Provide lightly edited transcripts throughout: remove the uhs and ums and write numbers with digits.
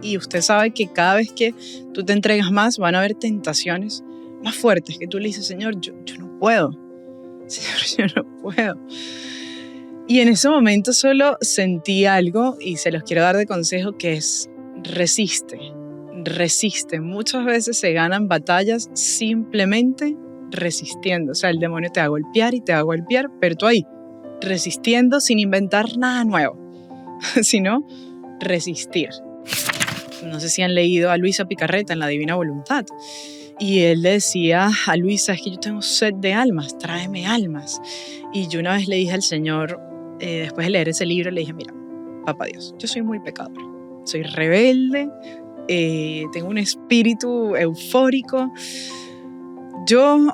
Y usted sabe que cada vez que tú te entregas más, van a haber tentaciones más fuertes que tú le dices, Señor, yo no puedo. Señor, yo no puedo. Y en ese momento solo sentí algo y se los quiero dar de consejo, que es resiste. Muchas veces se ganan batallas simplemente resistiendo. O sea, el demonio te va a golpear y te va a golpear, pero tú ahí, resistiendo sin inventar nada nuevo, sino resistir. No sé si han leído a Luisa Picarreta en La Divina Voluntad. Y él le decía a Luisa, es que yo tengo sed de almas, tráeme almas. Y yo una vez le dije al Señor, después de leer ese libro, le dije, mira, Papá Dios, yo soy muy pecador, soy rebelde, tengo un espíritu eufórico. Yo,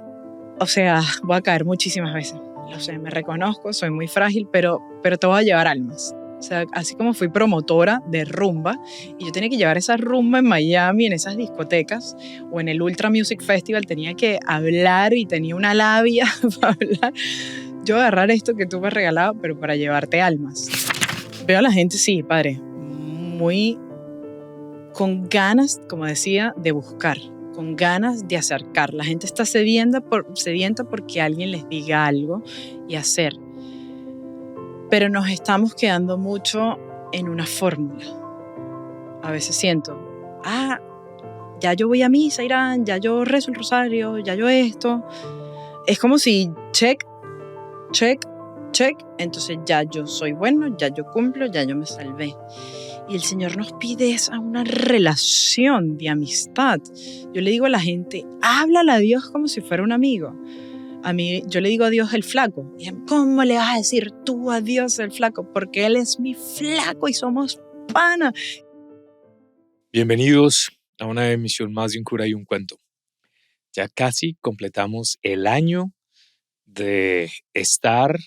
voy a caer muchísimas veces. Lo sé, me reconozco, soy muy frágil, pero te voy a llevar almas. O sea, así como fui promotora de rumba y yo tenía que llevar esa rumba en Miami, en esas discotecas o en el Ultra Music Festival, tenía que hablar y tenía una labia para hablar. Yo agarrar esto que tú me has regalado, pero para llevarte almas. Veo a la gente, sí, padre, muy con ganas, como decía, de buscar, con ganas de acercar. La gente está sedienta porque alguien les diga algo y hacer. Pero nos estamos quedando mucho en una fórmula. A veces siento, ya yo voy a misa, Irán, ya yo rezo el rosario, ya yo esto. Es como si check, entonces ya yo soy bueno, ya yo cumplo, ya yo me salvé. Y el Señor nos pide una relación de amistad. Yo le digo a la gente, háblale a Dios como si fuera un amigo. A mí, yo le digo a Dios el flaco. Y ¿cómo le vas a decir tú a Dios el flaco? Porque Él es mi flaco y somos pana. Bienvenidos a una emisión más de Un Cura y un Cuento. Ya casi completamos el año de estar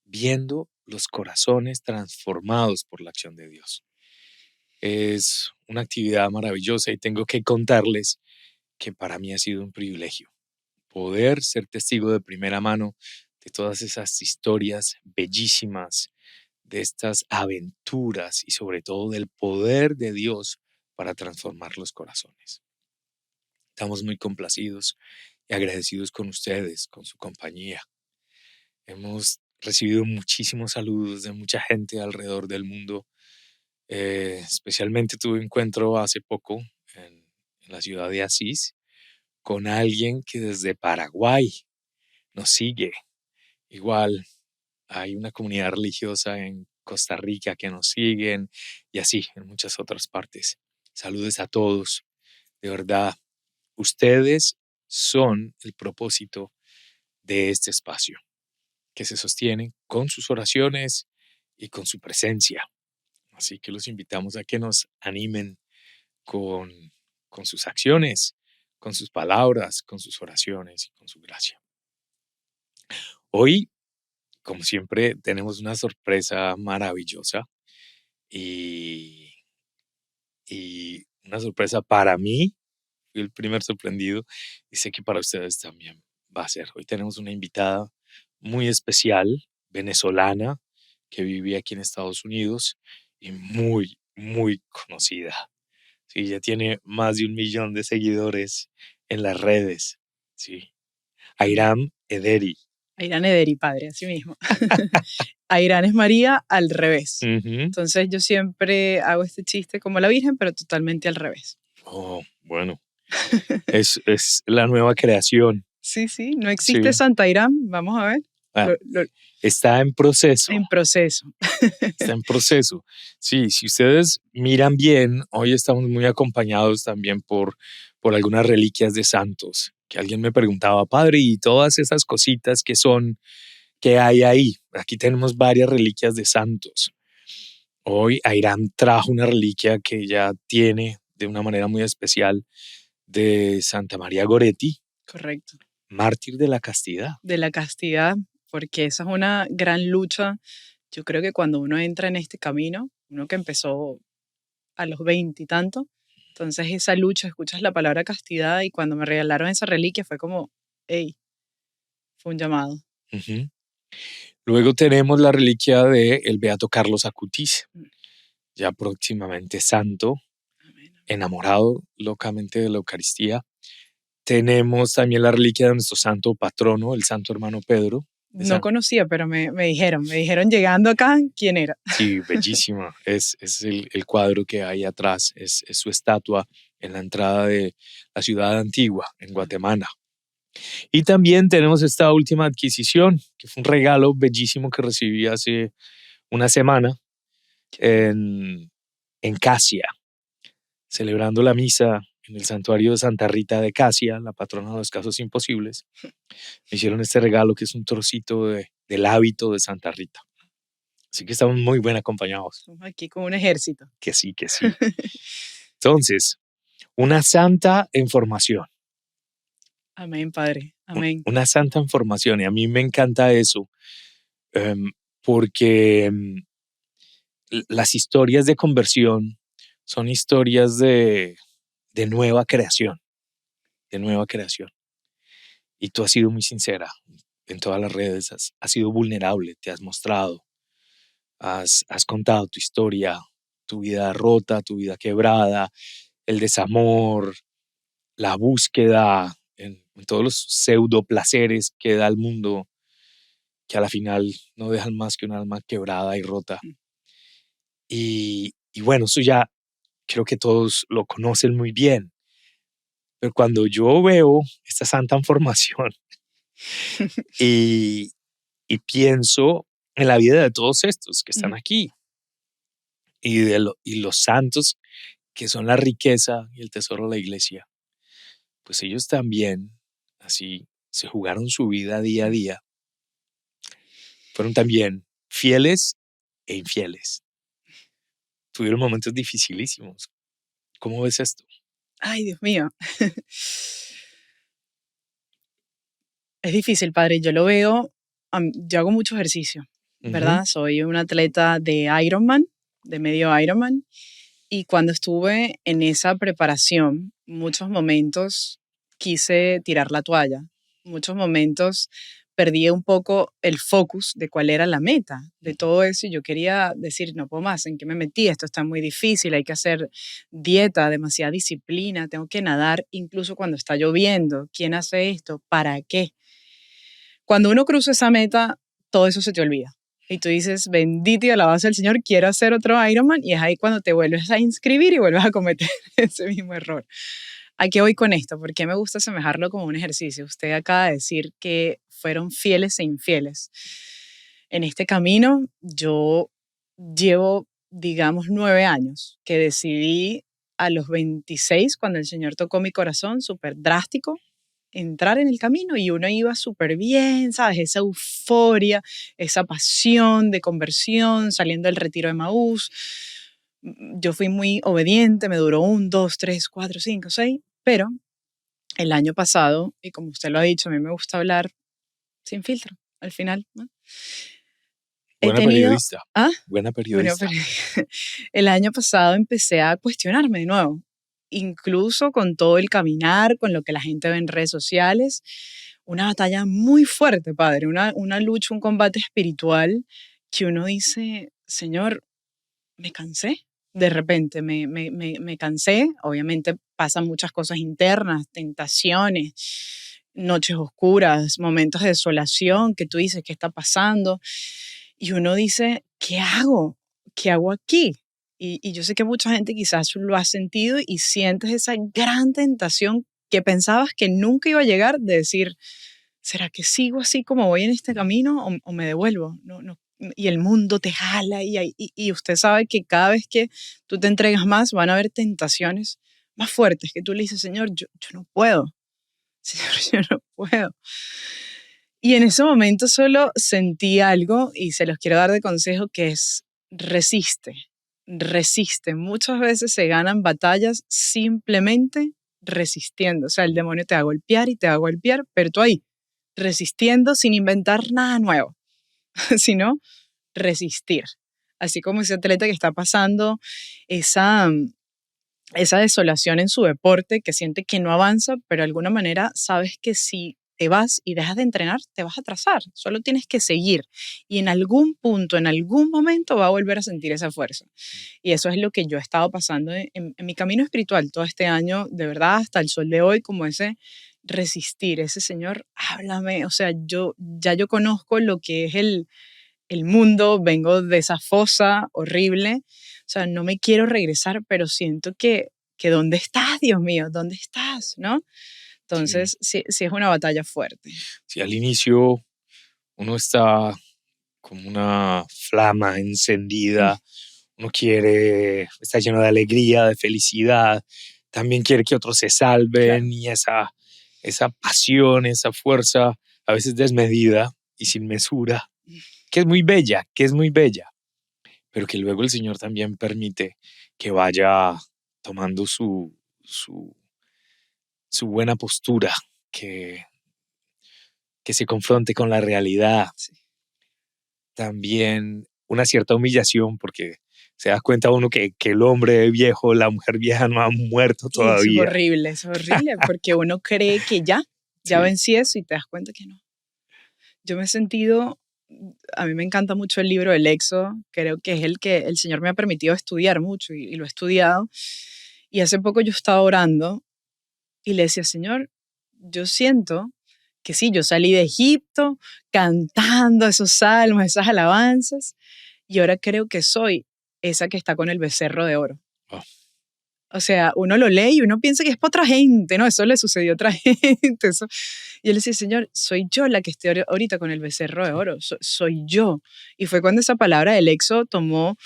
viendo los corazones transformados por la acción de Dios. Es una actividad maravillosa y tengo que contarles que para mí ha sido un privilegio poder ser testigo de primera mano de todas esas historias bellísimas, de estas aventuras y sobre todo del poder de Dios para transformar los corazones. Estamos muy complacidos y agradecidos con ustedes, con su compañía. Hemos recibido muchísimos saludos de mucha gente alrededor del mundo. Especialmente tuve un encuentro hace poco en la ciudad de Asís con alguien que desde Paraguay nos sigue. Igual hay una comunidad religiosa en Costa Rica que nos siguen y así en muchas otras partes. Saludos a todos. De verdad, ustedes son el propósito de este espacio, que se sostiene con sus oraciones y con su presencia. Así que los invitamos a que nos animen con sus acciones, con sus palabras, con sus oraciones y con su gracia. Hoy, como siempre, tenemos una sorpresa maravillosa y una sorpresa para mí. Fui el primer sorprendido y sé que para ustedes también va a ser. Hoy tenemos una invitada muy especial, venezolana, que vive aquí en Estados Unidos y muy, muy conocida. Sí, ya tiene más de 1 millón de seguidores en las redes. Sí. Ayram Ederi. Ayram Ederi, padre, así mismo. Ayram es María al revés. Uh-huh. Entonces yo siempre hago este chiste como la Virgen, pero totalmente al revés. Oh, bueno. es la nueva creación. Sí, no existe Santa Ayram, vamos a ver. Está en proceso. En proceso. Está en proceso. Sí, si ustedes miran bien, hoy estamos muy acompañados también por algunas reliquias de santos, que alguien me preguntaba, padre, y todas esas cositas que hay ahí. Aquí tenemos varias reliquias de santos. Hoy Ayram trajo una reliquia que ella tiene de una manera muy especial de Santa María Goretti. Correcto. Mártir de la castidad. De la castidad, porque esa es una gran lucha. Yo creo que cuando uno entra en este camino, uno que empezó a los 20 y tanto, entonces esa lucha, escuchas la palabra castidad y cuando me regalaron esa reliquia fue como, hey, fue un llamado. Uh-huh. Luego tenemos la reliquia del Beato Carlos Acutis, ya próximamente santo. enamorado locamente de la Eucaristía. Tenemos también la reliquia de nuestro santo patrono, el santo hermano Pedro. No conocía, pero me dijeron llegando acá quién era. Sí, bellísima. Es el cuadro que hay atrás, es su estatua en la entrada de la ciudad antigua, en Guatemala. Y también tenemos esta última adquisición, que fue un regalo bellísimo que recibí hace una semana en Casia, celebrando la misa en el santuario de Santa Rita de Casia, la patrona de los casos imposibles. Me hicieron este regalo que es un trocito del hábito de Santa Rita. Así que estamos muy bien acompañados. Estamos aquí con un ejército. Que sí, que sí. Entonces, una santa en formación. Amén, Padre. Amén. Una santa en formación. Y a mí me encanta eso, porque las historias de conversión son historias de nueva creación, de nueva creación. Y tú has sido muy sincera en todas las redes, has sido vulnerable, te has mostrado, has contado tu historia, tu vida rota, tu vida quebrada, el desamor, la búsqueda en todos los pseudo placeres que da el mundo, que a la final no dejan más que un alma quebrada y rota. Y bueno, eso ya creo que todos lo conocen muy bien. Pero cuando yo veo esta santa formación y pienso en la vida de todos estos que están aquí y los santos que son la riqueza y el tesoro de la iglesia, pues ellos también así se jugaron su vida día a día. Fueron también fieles e infieles. Tuvieron momentos dificilísimos. ¿Cómo ves esto? Ay, Dios mío. Es difícil, Padre. Yo lo veo, yo hago mucho ejercicio, ¿verdad? Soy un atleta de Ironman, de medio Ironman. Y cuando estuve en esa preparación, muchos momentos quise tirar la toalla. Muchos momentos perdí un poco el focus de cuál era la meta de todo eso y yo quería decir, no puedo más, ¿en qué me metí? Esto está muy difícil, hay que hacer dieta, demasiada disciplina, tengo que nadar incluso cuando está lloviendo. ¿Quién hace esto? ¿Para qué? Cuando uno cruza esa meta, todo eso se te olvida. Y tú dices, bendito y alabado sea el Señor, quiero hacer otro Ironman. Y es ahí cuando te vuelves a inscribir y vuelves a cometer ese mismo error. ¿A qué voy con esto? ¿Por qué me gusta asemejarlo como un ejercicio? Usted acaba de decir que fueron fieles e infieles. En este camino yo llevo, digamos, 9 años que decidí a los 26, cuando el Señor tocó mi corazón, súper drástico, entrar en el camino y uno iba súper bien, ¿sabes? Esa euforia, esa pasión de conversión, saliendo del retiro de Maús. Yo fui muy obediente, me duró 1, 2, 3, 4, 5, 6, pero el año pasado, y como usted lo ha dicho, a mí me gusta hablar sin filtro, al final, ¿no? Buena periodista. ¿Ah? Buena periodista. El año pasado empecé a cuestionarme de nuevo, incluso con todo el caminar, con lo que la gente ve en redes sociales, una batalla muy fuerte, Padre, una lucha, un combate espiritual que uno dice, Señor, me cansé. De repente me cansé, obviamente pasan muchas cosas internas, tentaciones, noches oscuras, momentos de desolación que tú dices, ¿qué está pasando? Y uno dice, ¿qué hago? ¿Qué hago aquí? Y yo sé que mucha gente quizás lo ha sentido y sientes esa gran tentación que pensabas que nunca iba a llegar de decir, ¿será que sigo así como voy en este camino o me devuelvo? No, y el mundo te jala y usted sabe que cada vez que tú te entregas más van a haber tentaciones más fuertes que tú le dices, Señor, yo no puedo, Señor, yo no puedo. Y en ese momento solo sentí algo y se los quiero dar de consejo que es resiste, resiste. Muchas veces se ganan batallas simplemente resistiendo. O sea, el demonio te va a golpear y te va a golpear, pero tú ahí, resistiendo sin inventar nada nuevo, sino resistir. Así como ese atleta que está pasando esa desolación en su deporte, que siente que no avanza, pero de alguna manera sabes que si te vas y dejas de entrenar, te vas a atrasar. Solo tienes que seguir. Y en algún punto, en algún momento, va a volver a sentir esa fuerza. Y eso es lo que yo he estado pasando en mi camino espiritual todo este año, de verdad, hasta el sol de hoy, como ese resistir, ese Señor, háblame. O sea, yo conozco lo que es el mundo, vengo de esa fosa horrible. O sea, no me quiero regresar, pero siento que ¿dónde estás, Dios mío? ¿Dónde estás? ¿No? Sí, Entonces, sí, sí es una batalla fuerte. sí, al inicio uno está como una flama Mm, encendida, uno quiere, está lleno de alegría, de felicidad, también quiere que otros se claro. salven y esa pasión, esa fuerza, a veces desmedida y sin mesura, que es muy bella, que es muy bella, pero que luego el Señor también permite que vaya tomando su, su buena postura, que, que se confronte con la realidad, Sí. también una cierta humillación, porque se da cuenta uno que el hombre viejo, la mujer vieja no han muerto Y todavía. eso es horrible, porque uno cree que ya Sí, vencí eso y te das cuenta que no. Yo me he sentido, a mí me encanta mucho el libro del Éxodo, creo que es el que el Señor me ha permitido estudiar mucho y lo he estudiado. Y hace poco yo estaba orando y le decía, Señor, yo siento que sí, yo salí de Egipto cantando esos salmos, esas alabanzas, y ahora creo que soy esa que está con el becerro de oro. oh, O sea, uno lo lee y uno piensa que es para otra gente, ¿no? Eso le sucedió a otra gente. Eso. Y él decía, Señor, soy yo la que estoy ahorita con el becerro de sí, oro, soy yo. Y fue cuando esa palabra del Éxodo tomó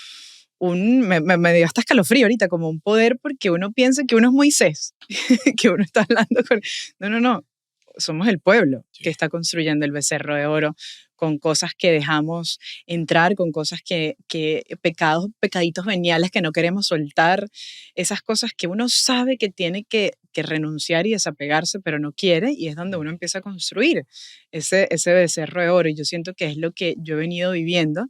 me dio hasta escalofrío ahorita, como un poder, porque uno piensa que uno es Moisés, que uno está hablando con... No, no, no, somos el pueblo sí, que está construyendo el becerro de oro con cosas que dejamos entrar, con cosas pecaditos veniales que no queremos soltar, esas cosas que uno sabe que tiene que renunciar y desapegarse, pero no quiere, y es donde uno mm, empieza a construir ese becerro de oro, y yo siento que es lo que yo he venido viviendo.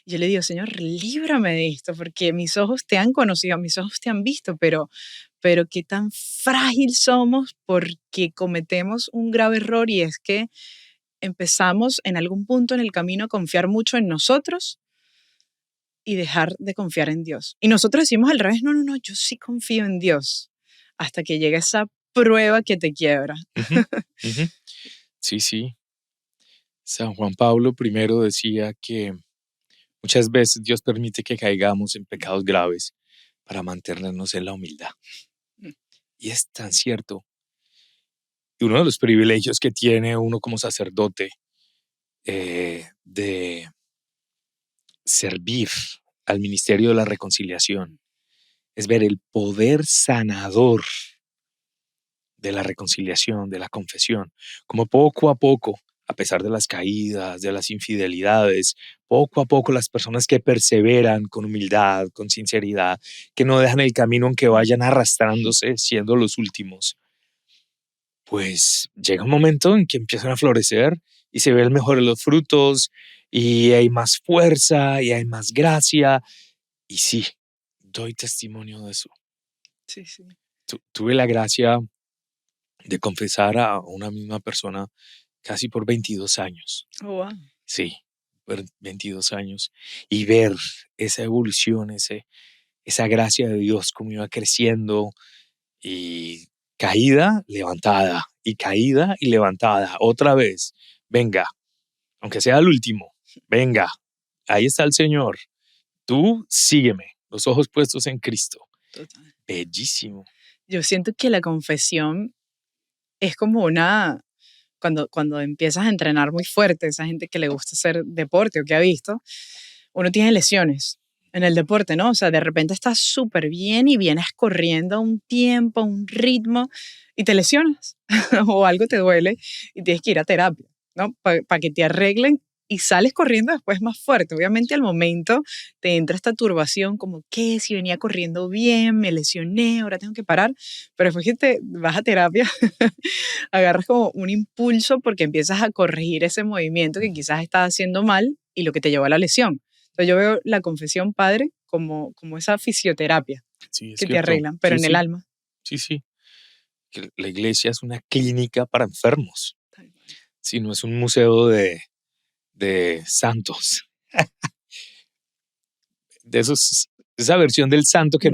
Yo le digo, Señor, líbrame de esto, porque mis ojos te han conocido, mis ojos te han visto, pero qué tan frágil somos porque cometemos un grave error, y es que empezamos en algún punto en el camino a confiar mucho en nosotros y dejar de confiar en Dios. Y nosotros decimos al revés, no, no, no, yo sí confío en Dios, hasta que llega esa prueba que te quiebra. ujú, ujú. Sí, sí. San Juan Pablo primero decía que muchas veces Dios permite que caigamos en pecados graves para mantenernos en la humildad. Y es tan cierto. Y uno de los privilegios que tiene uno como sacerdote de servir al ministerio de la reconciliación es ver el poder sanador de la reconciliación, de la confesión, como poco a poco, a pesar de las caídas, de las infidelidades, poco a poco las personas que perseveran con humildad, con sinceridad, que no dejan el camino aunque vayan arrastrándose, siendo los últimos, pues llega un momento en que empiezan a florecer y se ven mejor los frutos y hay más fuerza y hay más gracia. Y sí, doy testimonio de eso. Sí, sí. Tuve la gracia de confesar a una misma persona casi por 22 años. Oh, wow. Sí, por 22 años. Y ver esa evolución, esa gracia de Dios, cómo iba creciendo y caída, levantada, y caída y levantada. Otra vez, venga, aunque sea el último, venga, ahí está el Señor. Tú sígueme, los ojos puestos en Cristo. Total. Bellísimo. Yo siento que la confesión es como cuando empiezas a entrenar muy fuerte, esa gente que le gusta hacer deporte o que ha visto, uno tiene lesiones en el deporte, ¿no? O sea, de repente estás súper bien y vienes corriendo a un tiempo, a un ritmo y te lesionas o algo te duele y tienes que ir a terapia, ¿no? Para que te arreglen y sales corriendo después más fuerte. Obviamente al momento te entra esta turbación como, ¿qué? Si venía corriendo bien, me lesioné, ahora tengo que parar, pero después que te vas a terapia agarras como un impulso porque empiezas a corregir ese movimiento que quizás estás haciendo mal y lo que te llevó a la lesión. Entonces yo veo la confesión, padre, como esa fisioterapia Sí, es que te cierto. arreglan, pero Sí, en el sí, alma. sí, sí. Que la iglesia es una clínica para enfermos. sino es un museo de santos. De esa versión del santo que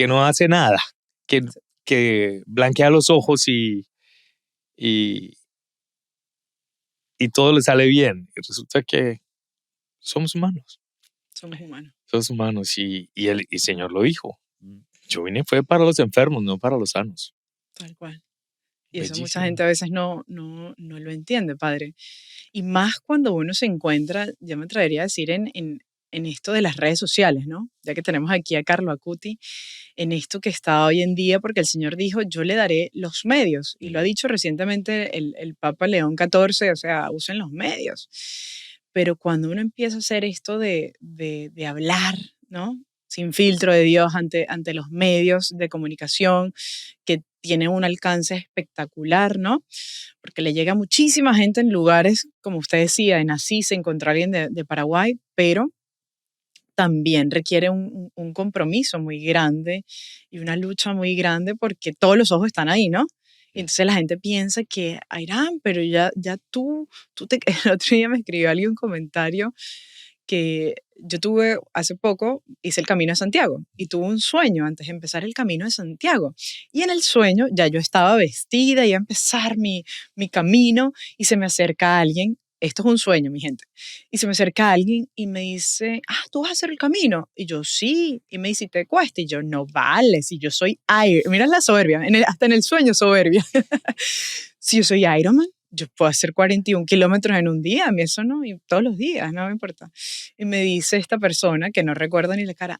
no hace nada, que, que blanquea los ojos y, y todo le sale bien. Y resulta que somos humanos. Somos humanos. Somos humanos y el Señor lo dijo. Yo vine fue para los enfermos, no para los sanos. Tal cual. Y eso Bellísimo. mucha gente a veces no lo entiende, padre. Y más cuando uno se encuentra, yo me atrevería a decir, en esto de las redes sociales, ¿no? Ya que tenemos aquí a Carlo Acuti, en esto que está hoy en día, porque el Señor dijo, yo le daré los medios. Y lo ha dicho recientemente el Papa León XIV, o sea, usen los medios. Pero cuando uno empieza a hacer esto de hablar, ¿no? Sin filtro de Dios ante los medios de comunicación, que tienen un alcance espectacular, ¿no? Porque le llega a muchísima gente en lugares, como usted decía, en Asís se encontró a alguien de Paraguay, pero también requiere un compromiso muy grande y una lucha muy grande porque todos los ojos están ahí, ¿no? Y entonces la gente piensa que, Ayrán, pero ya tú te... El otro día me escribió alguien un comentario que yo tuve hace poco, hice el Camino de Santiago y tuve un sueño antes de empezar el Camino de Santiago. Y en el sueño ya yo estaba vestida, iba a empezar mi camino y se me acerca alguien. Esto es un sueño, mi gente. Y se me acerca alguien y me dice, ¿tú vas a hacer el camino? Y yo, sí. Y me dice, ¿y te cuesta? Y yo, no vale, si yo soy Iron. Mira la soberbia, hasta en el sueño soberbia. Si yo soy Ironman, yo puedo hacer 41 kilómetros en un día, a mí eso no, y todos los días, no me importa. Y me dice esta persona, que no recuerdo ni la cara,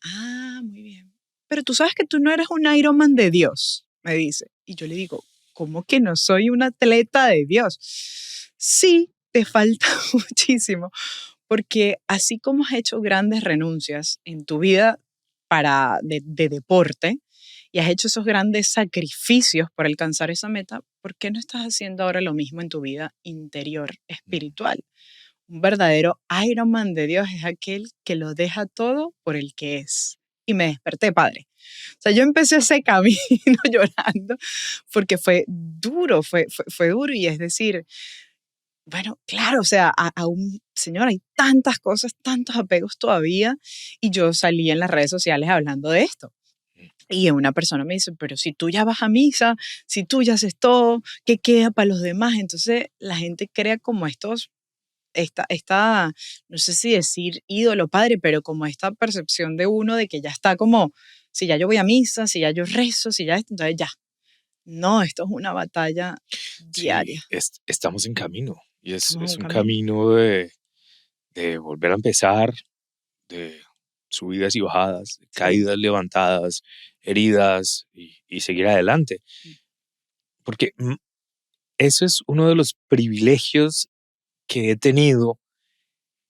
muy bien, pero tú sabes que tú no eres un Ironman de Dios, me dice. Y yo le digo, ¿cómo que no soy un atleta de Dios? Sí, te falta muchísimo, porque así como has hecho grandes renuncias en tu vida de deporte, y has hecho esos grandes sacrificios por alcanzar esa meta, ¿por qué no estás haciendo ahora lo mismo en tu vida interior, espiritual? Un verdadero Ironman de Dios es aquel que lo deja todo por el que es. Y me desperté, padre. O sea, yo empecé ese camino llorando porque fue duro, fue duro. Y es decir, bueno, claro, o sea, aún, señor, hay tantas cosas, tantos apegos todavía. Y yo salí en las redes sociales hablando de esto. Y una persona me dice, pero si tú ya vas a misa, si tú ya haces todo, ¿qué queda para los demás? Entonces la gente crea como esta, no sé si decir ídolo padre, pero como esta percepción de uno de que ya está como, si ya yo voy a misa, si ya yo rezo, si ya esto, entonces ya. No, esto es una batalla diaria. Sí, estamos en camino. Y Estamos en es un un camino. camino de volver a empezar, de subidas y bajadas, Sí. caídas, levantadas, heridas y seguir adelante. Porque eso es uno de los privilegios que he tenido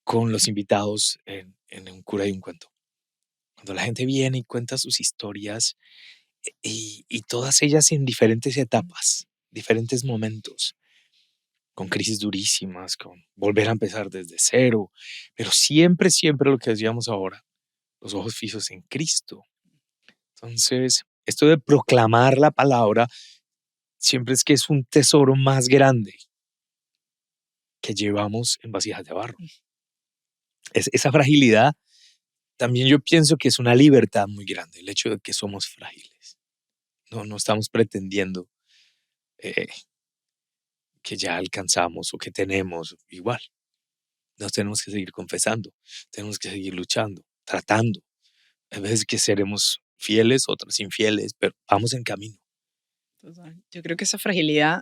con los invitados en Un Cura y un Cuento. Cuando la gente viene y cuenta sus historias y todas ellas en diferentes etapas, diferentes momentos, con crisis durísimas, con volver a empezar desde cero, pero siempre, siempre lo que decíamos ahora, los ojos fijos en Cristo. Entonces, esto de proclamar la palabra siempre es que es un tesoro más grande que llevamos en vasijas de barro. Esa fragilidad también yo pienso que es una libertad muy grande, el hecho de que somos frágiles. No estamos pretendiendo que ya alcanzamos o que tenemos igual. Nos tenemos que seguir confesando, tenemos que seguir luchando, tratando. A veces que seremos fieles, otras infieles, pero vamos en camino. Total. Yo creo que esa fragilidad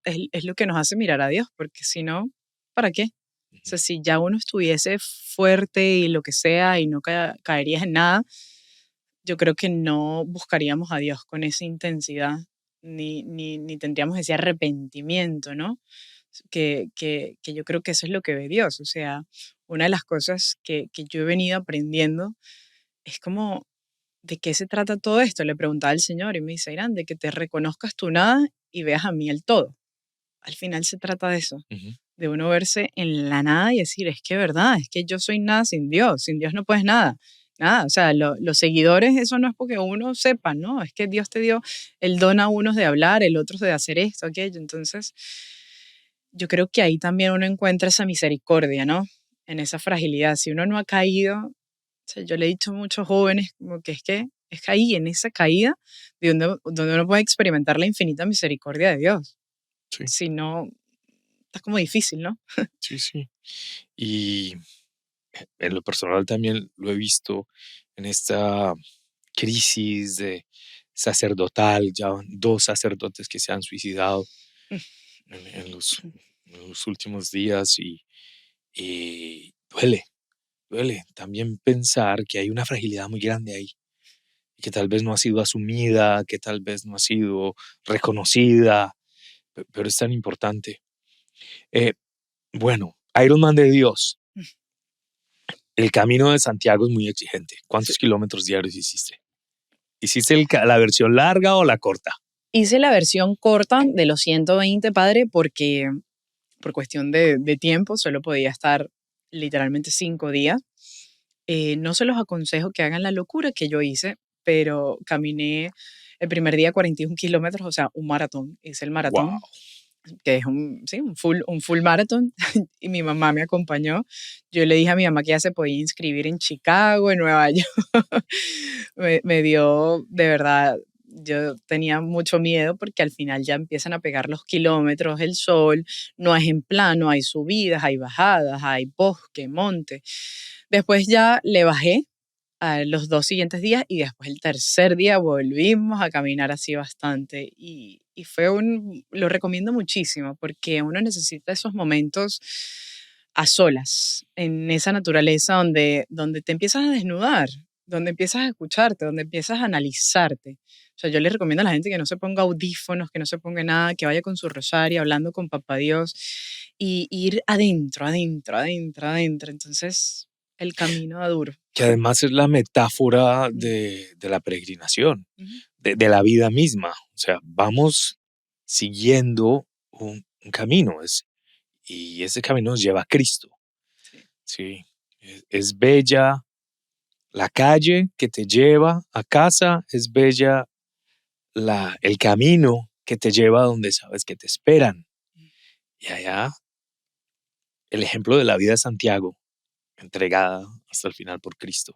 es lo que nos hace mirar a Dios, porque si no, ¿para qué? O sea, si ya uno estuviese fuerte y lo que sea y no caerías en nada, yo creo que no buscaríamos a Dios con esa intensidad, ni tendríamos ese arrepentimiento, ¿no? Que yo creo que eso es lo que ve Dios. O sea, una de las cosas que yo he venido aprendiendo es como, ¿de qué se trata todo esto? Le preguntaba al Señor y me dice, Irán, de que te reconozcas tu nada y veas a mí el todo. Al final se trata de eso, Ujú. de uno verse en la nada y decir, es que verdad, es que yo soy nada sin Dios no puedes nada. Nada, o sea, los seguidores, eso no es porque uno sepa, ¿no? Es que Dios te dio el don a unos de hablar, el otro de hacer esto, aquello. Entonces, yo creo que ahí también uno encuentra esa misericordia, ¿no? En esa fragilidad. Si uno no ha caído, o sea, yo le he dicho a muchos jóvenes como que es que ahí, en esa caída, donde uno puede experimentar la infinita misericordia de Dios. Sí, Si no, está como difícil, ¿no? sí, sí. Y en lo personal también lo he visto en esta crisis de sacerdotal, ya van 2 sacerdotes que se han suicidado en los últimos días y duele también pensar que hay una fragilidad muy grande ahí y que tal vez no ha sido asumida, que tal vez no ha sido reconocida, pero es tan importante. Eh, bueno, Ironman de Dios, el camino de Santiago es muy exigente. Sí. ¿Cuántos kilómetros diarios hiciste? ¿Hiciste la versión larga o la corta? Hice la versión corta de los 120, padre, porque por cuestión de tiempo solo podía estar literalmente 5 días. No se los aconsejo que hagan la locura que yo hice, pero caminé el primer día 41 kilómetros, o sea, un maratón. Hice el Wow. maratón, que es sí, un full maratón, y mi mamá me acompañó. Yo le dije a mi mamá que ya se podía inscribir en Chicago, en Nueva York. Me dio, de verdad, yo tenía mucho miedo porque al final ya empiezan a pegar los kilómetros, el sol, no es en plano, hay subidas, hay bajadas, hay bosque, monte. Después ya le bajé a los 2 siguientes días y después el tercer día volvimos a caminar así bastante y lo recomiendo muchísimo porque uno necesita esos momentos a solas, en esa naturaleza donde te empiezas a desnudar, donde empiezas a escucharte, donde empiezas a analizarte. O sea, yo le recomiendo a la gente que no se ponga audífonos, que no se ponga nada, que vaya con su rosario hablando con Papá Dios y ir adentro, adentro, adentro, adentro. Entonces, el camino da duro. Que además es la metáfora Mm, de la peregrinación, ujú. de la vida misma. O sea, vamos siguiendo un camino y ese camino nos lleva a Cristo. Sí, Sí, es bella la calle que te lleva a casa, es bella el camino que te lleva a donde sabes que te esperan. Y allá el ejemplo de la vida de Santiago, entregada hasta el final por Cristo.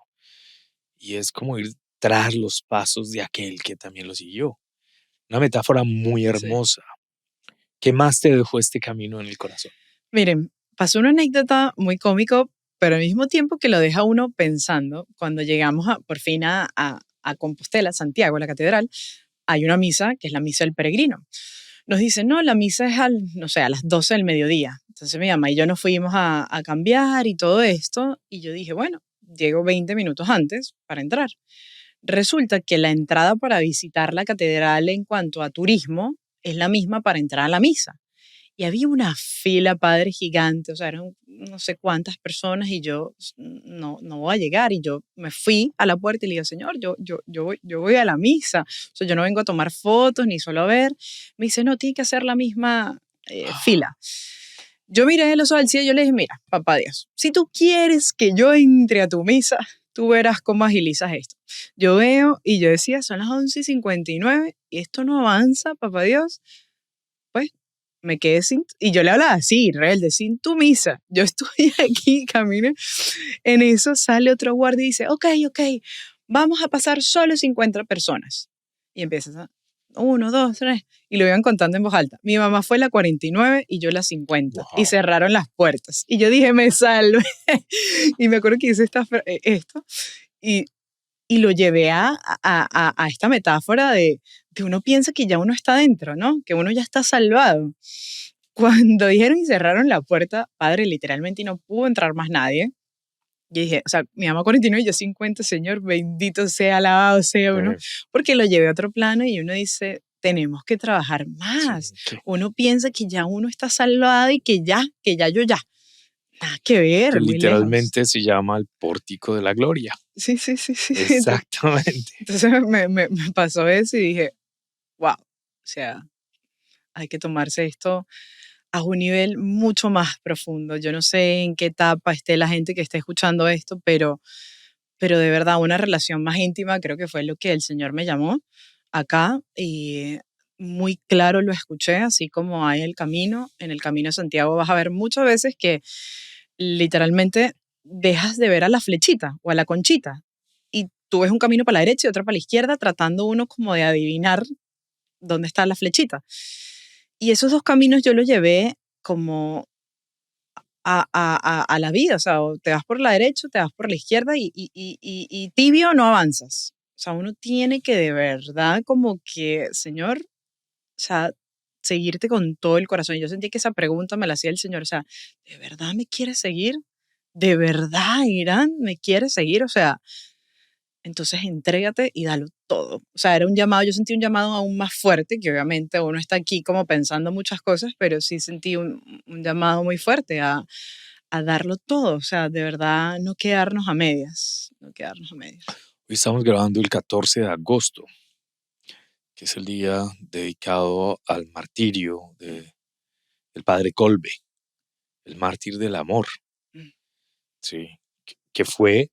Y es como ir tras los pasos de aquel que también lo siguió. Una metáfora muy sí. hermosa. ¿Qué más te dejó este camino en el corazón? Miren, pasó una anécdota muy cómico, pero al mismo tiempo que lo deja uno pensando, cuando llegamos por fin a Compostela, Santiago, la catedral, hay una misa que es la misa del peregrino. Nos dicen, no, la misa es no sé, a las 12 del mediodía. Entonces mi mamá y yo nos fuimos a cambiar y todo esto, y yo dije, bueno, llego 20 minutos antes para entrar. Resulta que la entrada para visitar la catedral en cuanto a turismo es la misma para entrar a la misa. Y había una fila, padre, gigante, o sea, eran no sé cuántas personas y yo no voy a llegar. Y yo me fui a la puerta y le dije, Señor, yo voy a la misa, o sea, yo no vengo a tomar fotos ni solo a ver. Me dice, no, tiene que hacer la misma fila. Yo miré los ojos al cielo y yo le dije, mira, papá Dios, si tú quieres que yo entre a tu misa, tú verás cómo agilizas esto. Yo veo y yo decía, son las 11:59 y esto no avanza, papá Dios. Pues me quedé sin, y yo le hablaba así, rebelde, sin tu misa. Yo estoy aquí, camino. En eso sale otro guardia y dice, ok, ok, vamos a pasar solo 50 personas. Y empiezas a, 1, 2, 3, y lo iban contando en voz alta. Mi mamá fue la 49 y yo la 50, y Wow. cerraron las puertas. Y yo dije, me salve. Y me acuerdo que hice esto, y, y lo llevé a esta metáfora de uno piensa que ya uno está dentro, ¿no? Que uno ya está salvado. Cuando dijeron y cerraron la puerta, padre, literalmente y no pudo entrar más nadie. Yo dije, o sea, mi mamá 49 y yo 50, Señor, bendito sea, alabado sea uno, porque lo llevé a otro plano y uno dice, tenemos que trabajar Sí, más. Uno piensa que ya uno está salvado y que ya yo ya. Nada que que ver, muy lejos. literalmente se llama el pórtico de la gloria. Sí, sí, sí, sí. Exactamente. Entonces me pasó eso y dije, wow, o sea, hay que tomarse esto a un nivel mucho más profundo. Yo no sé en qué etapa esté la gente que esté escuchando esto, pero de verdad una relación más íntima creo que fue lo que el Señor me llamó acá y muy claro lo escuché, así como hay el camino, en el camino de Santiago vas a ver muchas veces que literalmente dejas de ver a la flechita o a la conchita y tú ves un camino para la derecha y otro para la izquierda, tratando uno como de adivinar dónde está la flechita. Y esos dos caminos yo los llevé como a la vida, o sea, o te vas por la derecha o te vas por la izquierda y tibio no avanzas. O sea, uno tiene que de verdad como que, Señor, o sea, seguirte con todo el corazón. Y yo sentí que esa pregunta me la hacía el Señor, o sea, ¿de verdad me quieres seguir? ¿De verdad, Irán, me quieres seguir? O sea, entonces entrégate y dalo todo. O sea, era un llamado, yo sentí un llamado aún más fuerte, que obviamente uno está aquí como pensando muchas cosas, pero sí sentí un llamado muy fuerte a darlo todo. O sea, de verdad no quedarnos a medias, no quedarnos a medias. Hoy estamos grabando el 14 de agosto, que es el día dedicado al martirio del padre Kolbe, el mártir del amor, Mm. ¿sí? Que fue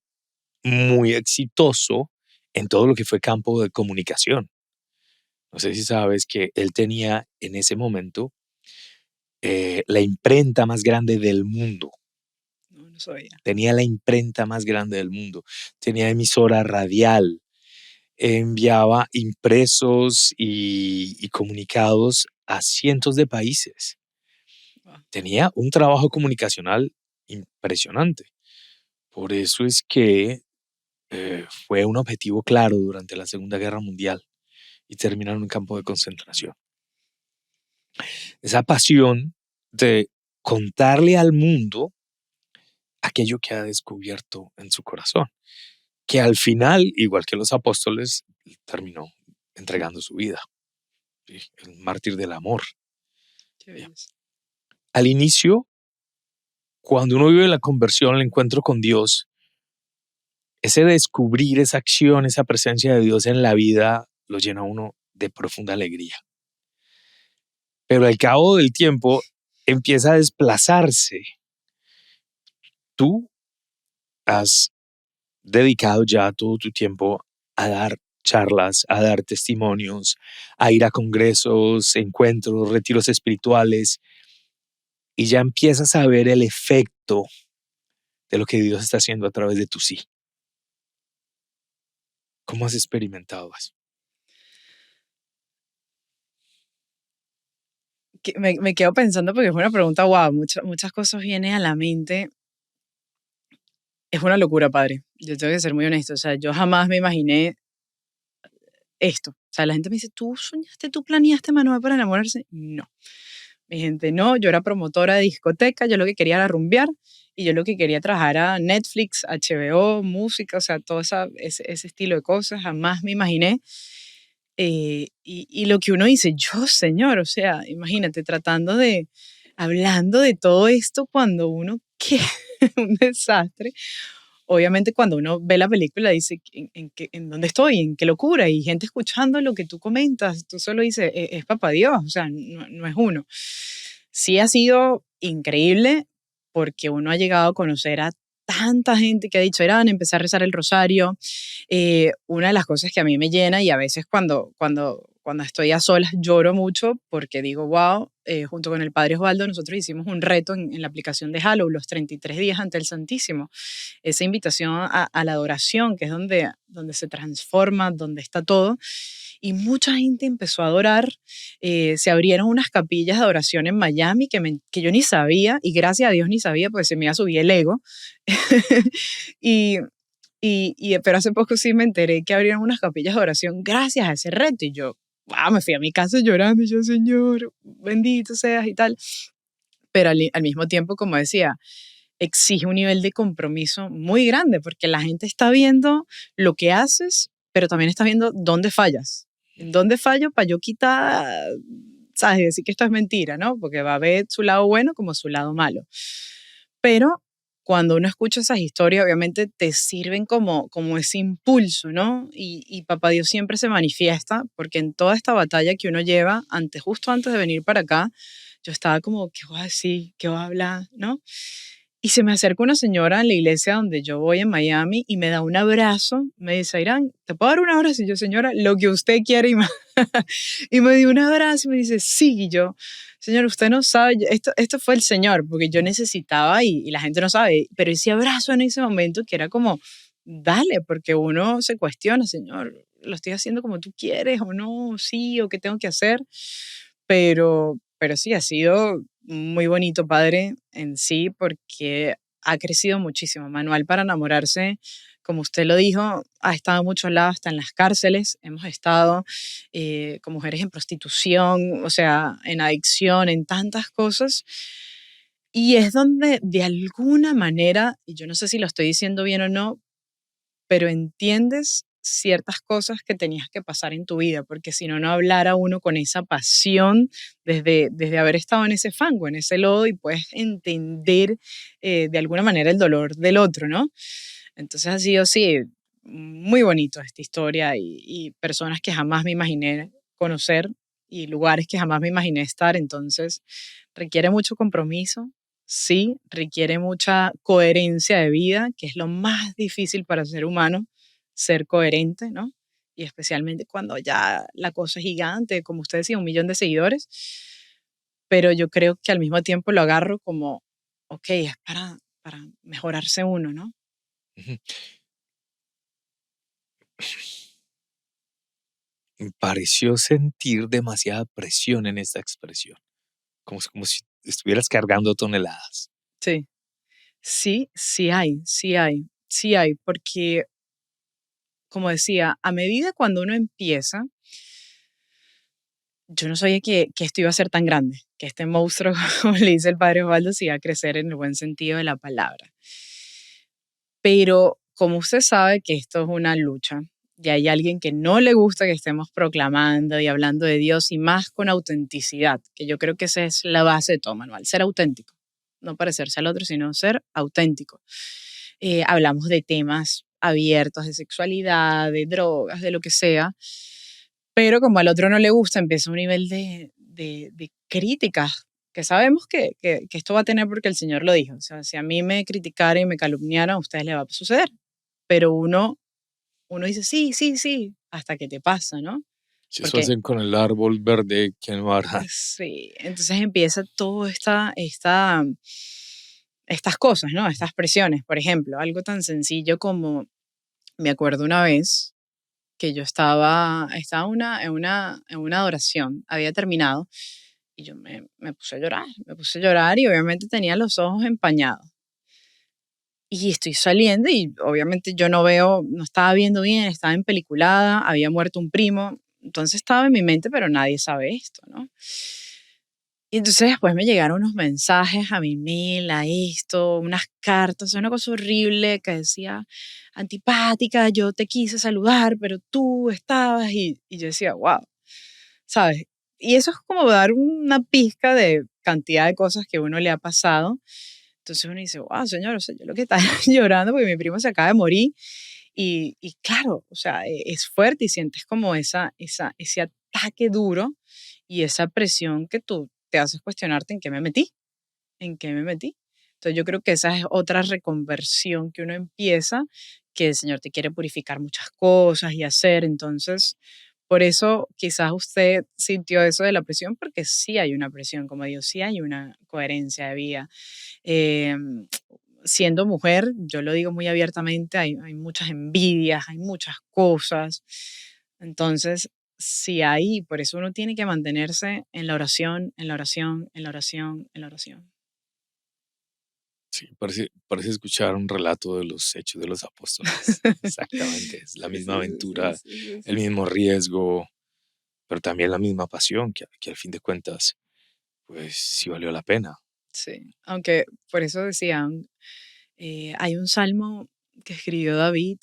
muy exitoso en todo lo que fue campo de comunicación. No sé si sabes que él tenía en ese momento la imprenta más grande del mundo. No, no sabía. Tenía la imprenta más grande del mundo. Tenía emisora radial. Enviaba impresos y comunicados a cientos de países. Wow. Tenía un trabajo comunicacional impresionante. Por eso es que fue un objetivo claro durante la Segunda Guerra Mundial y terminó en un campo de concentración. Esa pasión de contarle al mundo aquello que ha descubierto en su corazón, que al final, igual que los apóstoles, terminó entregando su vida. ¿Sí? El mártir del amor. Qué Bien. belleza. Al inicio, cuando uno vive la conversión, el encuentro con Dios, ese descubrir esa acción, esa presencia de Dios en la vida, lo llena a uno de profunda alegría. Pero al cabo del tiempo empieza a desplazarse. Tú has dedicado ya todo tu tiempo a dar charlas, a dar testimonios, a ir a congresos, encuentros, retiros espirituales, y ya empiezas a ver el efecto de lo que Dios está haciendo a través de tu sí. ¿Cómo has experimentado eso? Me quedo pensando porque es una pregunta, wow, muchas cosas vienen a la mente. Es una locura, padre. Yo tengo que ser muy honesto. O sea, yo jamás me imaginé esto. O sea, la gente me dice, ¿tú soñaste, tú planeaste Manuel para enamorarse? No. Mi gente, no. Yo era promotora de discoteca, yo lo que quería era rumbear y yo lo que quería trabajar a Netflix, HBO, música, o sea, todo ese estilo de cosas. Jamás me imaginé. Y lo que uno dice, yo, señor, o sea, imagínate, hablando de todo esto cuando uno, ¿qué? Un desastre. Obviamente cuando uno ve la película dice, ¿en dónde estoy? ¿En qué locura? Y gente escuchando lo que tú comentas, tú solo dices, es papá Dios, o sea, no es uno. Sí ha sido increíble porque uno ha llegado a conocer a tanta gente que ha dicho, Irán, empecé a rezar el rosario. Una de las cosas que a mí me llena y a veces cuando estoy a solas lloro mucho porque digo, wow, junto con el padre Osvaldo nosotros hicimos un reto en la aplicación de Hallow, los 33 días ante el Santísimo, esa invitación a la adoración, que es donde se transforma, donde está todo. Y mucha gente empezó a adorar. Se abrieron unas capillas de adoración en Miami que yo ni sabía, y gracias a Dios ni sabía, pues se me iba a subir el ego. y, pero hace poco sí me enteré que abrieron unas capillas de oración gracias a ese reto. Y yo, wow, me fui a mi casa llorando. Y yo, Señor, bendito seas y tal. Pero al mismo tiempo, como decía, exige un nivel de compromiso muy grande porque la gente está viendo lo que haces, pero también está viendo dónde fallas. ¿En dónde fallo para yo quitar, sabes, decir que esto es mentira, ¿no? Porque va a haber su lado bueno como su lado malo. Pero cuando uno escucha esas historias, obviamente te sirven como ese impulso, ¿no? Y Papá Dios siempre se manifiesta, porque en toda esta batalla que uno lleva, justo antes de venir para acá, yo estaba como, ¿qué voy a decir? ¿Qué voy a hablar? ¿No? Y se me acerca una señora en la iglesia donde yo voy en Miami y me da un abrazo. Me dice, Irán, ¿te puedo dar un abrazo? Y yo, señora, lo que usted quiera y más. Y me dio un abrazo y me dice, sí. Y yo, señor, usted no sabe, esto fue el Señor, porque yo necesitaba y la gente no sabe. Pero ese abrazo en ese momento que era como, dale, porque uno se cuestiona, Señor, ¿lo estoy haciendo como tú quieres o no? Sí, o qué tengo que hacer. Pero sí, ha sido muy bonito, padre, en sí, porque ha crecido muchísimo. Manual para enamorarse, como usted lo dijo, ha estado en muchos lados, está en las cárceles, hemos estado con mujeres en prostitución, o sea, en adicción, en tantas cosas. Y es donde de alguna manera, y yo no sé si lo estoy diciendo bien o no, pero entiendes ciertas cosas que tenías que pasar en tu vida, porque si no, no hablara uno con esa pasión desde haber estado en ese fango, en ese lodo, y puedes entender de alguna manera el dolor del otro, ¿no? Entonces ha sido, sí, muy bonito esta historia y personas que jamás me imaginé conocer y lugares que jamás me imaginé estar, entonces requiere mucho compromiso, sí, requiere mucha coherencia de vida, que es lo más difícil para el ser humano, ser coherente, ¿no? Y especialmente cuando ya la cosa es gigante, como usted decía, 1 millón de seguidores, pero yo creo que al mismo tiempo lo agarro como, ok, es para mejorarse uno, ¿no? Ujú. Me pareció sentir demasiada presión en esta expresión, como si estuvieras cargando toneladas. Sí, sí, sí hay, porque como decía, a medida cuando uno empieza, yo no sabía que esto iba a ser tan grande, que este monstruo, como le dice el padre Osvaldo, se iba a crecer en el buen sentido de la palabra. Pero como usted sabe que esto es una lucha y hay alguien que no le gusta que estemos proclamando y hablando de Dios y más con autenticidad, que yo creo que esa es la base de todo, Manuel, ser auténtico, no parecerse al otro, sino ser auténtico. Hablamos de temas abiertos, de sexualidad, de drogas, de lo que sea, pero como al otro no le gusta, empieza un nivel de críticas que sabemos que esto va a tener porque el Señor lo dijo. O sea, si a mí me criticaran y me calumniaran, a ustedes les va a suceder. Pero uno dice, sí, sí, sí, hasta que te pasa, ¿no? Si eso Porque hacen con el árbol verde, ¿qué no harán? sí, entonces empieza todo estas cosas, ¿no? Estas presiones. Por ejemplo, algo tan sencillo como, me acuerdo una vez que yo estaba en una adoración, había terminado, y yo me puse a llorar y obviamente tenía los ojos empañados. Y estoy saliendo y obviamente yo no estaba viendo bien, estaba empeliculada, había muerto un primo, entonces estaba en mi mente, pero nadie sabe esto, ¿no? Y entonces después me llegaron unos mensajes a mi mail, a esto, unas cartas, una cosa horrible que decía, antipática, yo te quise saludar, pero tú estabas, y yo decía, wow, ¿sabes? Y eso es como dar una pizca de cantidad de cosas que uno le ha pasado. Entonces uno dice, wow, señor, o sea, yo lo que estaba llorando porque mi primo se acaba de morir. Y claro, o sea, es fuerte y sientes como ese ataque duro y esa presión que tú te haces cuestionarte en qué me metí, en qué me metí. Entonces yo creo que esa es otra reconversión que uno empieza, que el Señor te quiere purificar muchas cosas y hacer. Entonces, por eso quizás usted sintió eso de la presión, porque sí hay una presión, como digo, sí hay una coherencia de vida. Em, Siendo mujer, yo lo digo muy abiertamente, hay muchas envidias, hay muchas cosas. Entonces, sí hay, por eso uno tiene que mantenerse en la oración, en la oración, en la oración, en la oración. Sí, parece escuchar un relato de los hechos de los apóstoles. Exactamente, es la Sí, misma sí, sí, aventura, sí, sí, el sí. mismo riesgo, pero también la misma pasión, que al fin de cuentas, pues sí valió la pena. Sí, aunque por eso decían, hay un salmo que escribió David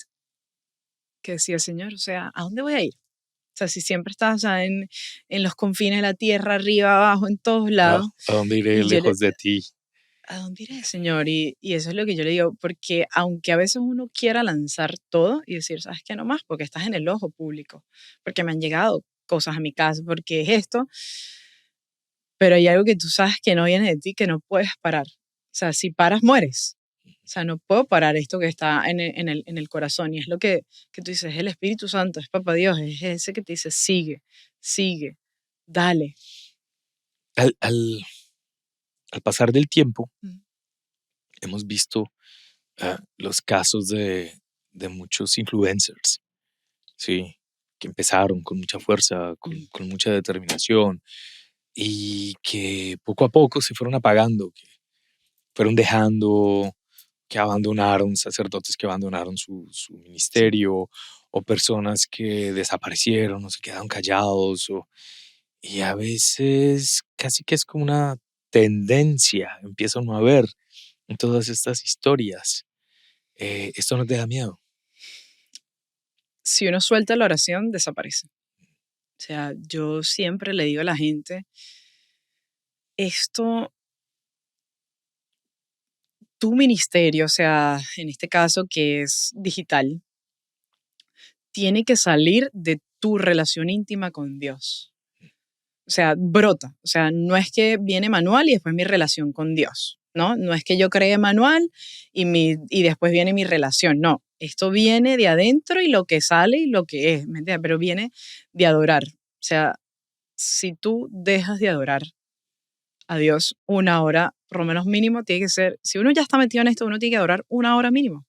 que decía, Señor, o sea, ¿a dónde voy a ir? O sea, si siempre estás, o sea, en los confines de la tierra, arriba, abajo, en todos lados. ¿A dónde iré Y yo le, lejos de ti? ¿a dónde iré, Señor? Y eso es lo que yo le digo, porque aunque a veces uno quiera lanzar todo y decir, ¿sabes qué? No más, porque estás en el ojo público, porque me han llegado cosas a mi casa, porque es esto, pero hay algo que tú sabes que no viene de ti, que no puedes parar. O sea, si paras, mueres. O sea, no puedo parar esto que está en el corazón. Y es lo que tú dices, es el Espíritu Santo, es Papá Dios, es ese que te dice, sigue, sigue, dale. Al pasar del tiempo, Mm. hemos visto los casos de muchos influencers, ¿sí? Que empezaron con mucha fuerza, Mm. con mucha determinación y que poco a poco se fueron apagando, que fueron dejando, que abandonaron, sacerdotes que abandonaron su Sí. ministerio o personas que desaparecieron o se quedaron callados. Y a veces casi que es como una tendencia, empieza uno a ver en todas estas historias. Esto no te da miedo. Si uno suelta la oración, desaparece. O sea, yo siempre le digo a la gente, esto, tu ministerio, o sea, en este caso que es digital, tiene que salir de tu relación íntima con Dios. O sea, brota. O sea, no es que viene manual y después mi relación con Dios, ¿no? No es que yo cree manual y después viene mi relación, no. Esto viene de adentro y lo que sale y lo que es, ¿me entiendes? Pero viene de adorar. O sea, si tú dejas de adorar a Dios una hora, por lo menos mínimo, tiene que ser, si uno ya está metido en esto, uno tiene que adorar una hora mínimo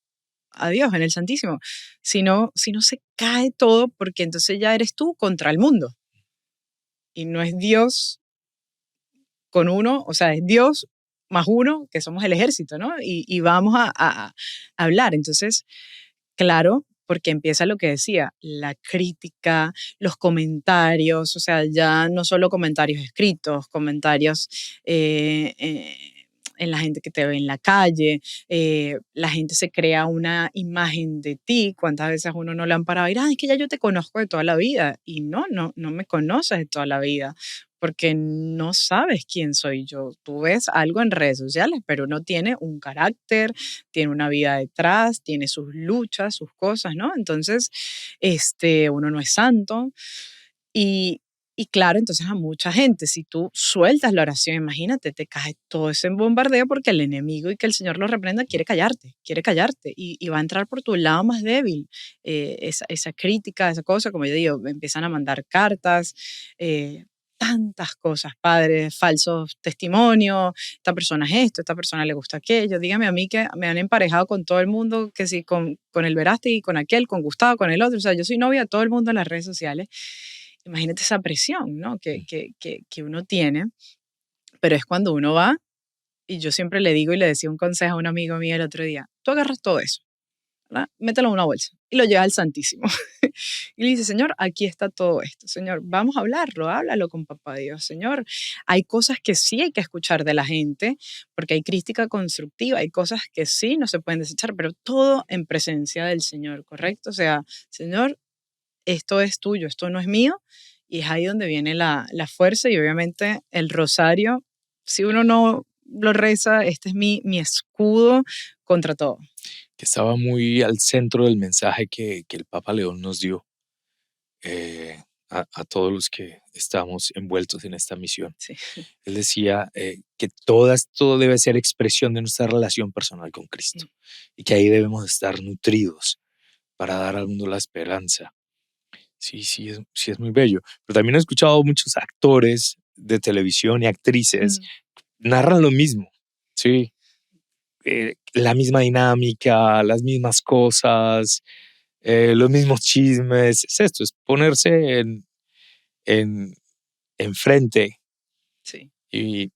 a Dios en el Santísimo. Si no se cae todo, porque entonces ya eres tú contra el mundo. Y no es Dios con uno, o sea, es Dios más uno, que somos el ejército, ¿no? Y vamos a hablar. Entonces, claro, porque empieza lo que decía, la crítica, los comentarios, o sea, ya no solo comentarios escritos, comentarios en la gente que te ve en la calle, la gente se crea una imagen de ti, cuántas veces uno no le han parado y es que ya yo te conozco de toda la vida y no me conoces de toda la vida porque no sabes quién soy yo. Tú ves algo en redes sociales, pero no tiene un carácter, tiene una vida detrás, tiene sus luchas, sus cosas, ¿no? Entonces, uno no es santo. Y, y claro, entonces a mucha gente, si tú sueltas la oración, imagínate, te cae todo ese bombardeo porque el enemigo y que el Señor lo reprenda quiere callarte y va a entrar por tu lado más débil. Esa crítica, esa cosa, como yo digo, empiezan a mandar cartas. Tantas cosas, padres, falsos testimonios, esta persona es esto, esta persona le gusta aquello. Dígame a mí que me han emparejado con todo el mundo, que sí, con el Verástegui, con aquel, con Gustavo, con el otro. O sea, yo soy novia de todo el mundo en las redes sociales. Imagínate esa presión, ¿no? Que uno tiene, pero es cuando uno va, y yo siempre le digo y le decía un consejo a un amigo mío el otro día, tú agarras todo eso, ¿verdad? Mételo en una bolsa y lo llevas al Santísimo. Y le dice, Señor, aquí está todo esto. Señor, vamos a hablarlo, háblalo con Papá Dios. Señor, hay cosas que sí hay que escuchar de la gente, porque hay crítica constructiva, hay cosas que sí no se pueden desechar, pero todo en presencia del Señor, ¿correcto? O sea, Señor, esto es tuyo, esto no es mío. Y es ahí donde viene la fuerza y obviamente el rosario, si uno no lo reza, este es mi escudo contra todo. Que estaba muy al centro del mensaje que el Papa León nos dio a todos los que estamos envueltos en esta misión. Sí. Él decía que todo debe ser expresión de nuestra relación personal con Cristo y que ahí debemos estar nutridos para dar al mundo la esperanza. Sí, sí es muy bello. Pero también he escuchado muchos actores de televisión y actrices Mm. narran lo mismo, sí, la misma dinámica, las mismas cosas, los mismos chismes. Es esto, es ponerse en, enfrente Sí. y,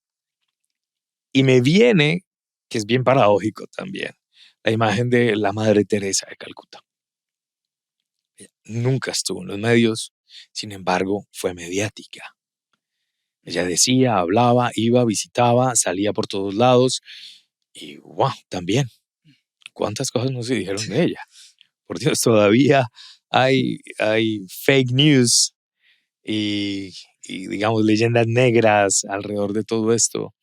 y me viene, que es bien paradójico también, la imagen de la Madre Teresa de Calcuta. Ella nunca estuvo en los medios, sin embargo, fue mediática. Ella decía, hablaba, iba, visitaba, salía por todos lados y wow, también, cuántas cosas no se dijeron de ella. Por Dios, todavía hay fake news y, digamos, leyendas negras alrededor de todo esto.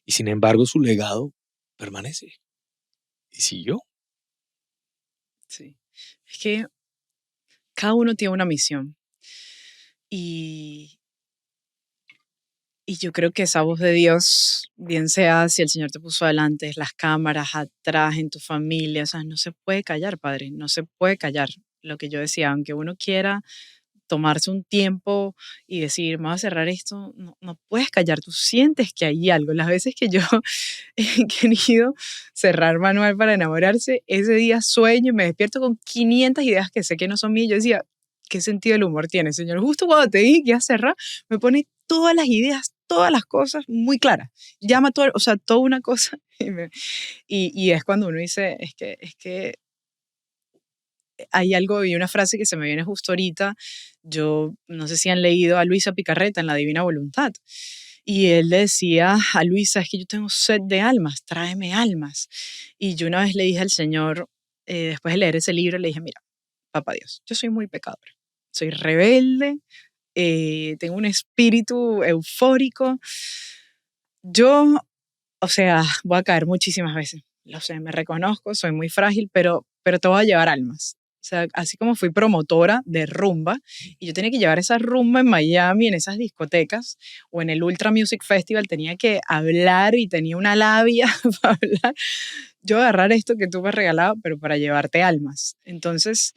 Y sin embargo, su legado permanece y siguió. Sí. Es que cada uno tiene una misión y, Y yo creo que esa voz de Dios, bien sea si el Señor te puso adelante, las cámaras, atrás, en tu familia, o sea, no se puede callar, Padre, no se puede callar. Lo que yo decía, aunque uno quiera tomarse un tiempo y decir, me voy a cerrar esto, no, no puedes callar, tú sientes que hay algo. Las veces que yo he querido cerrar manual para enamorarse, ese día sueño y me despierto con 500 ideas que sé que no son mías. Yo decía, ¿qué sentido el humor tiene, Señor? Justo cuando te dije que iba a cerrar, me pone todas las ideas, todas las cosas muy claras. Llama todo, o sea, toda una cosa. Y es cuando uno dice, es que hay algo y una frase que se me viene justo ahorita. Yo no sé si han leído a Luisa Picarreta en La Divina Voluntad. Y él le decía a Luisa, es que yo tengo sed de almas, tráeme almas. Y yo una vez le dije al Señor, después de leer ese libro, le dije, mira, papá Dios, yo soy muy pecadora, soy rebelde, tengo un espíritu eufórico. Yo, o sea, voy a caer muchísimas veces. Lo sé, me reconozco, soy muy frágil, pero te voy a llevar almas. O sea, así como fui promotora de rumba y yo tenía que llevar esa rumba en Miami, en esas discotecas o en el Ultra Music Festival, tenía que hablar y tenía una labia para hablar. Yo agarrar esto que tú me has regalado, pero para llevarte almas. Entonces,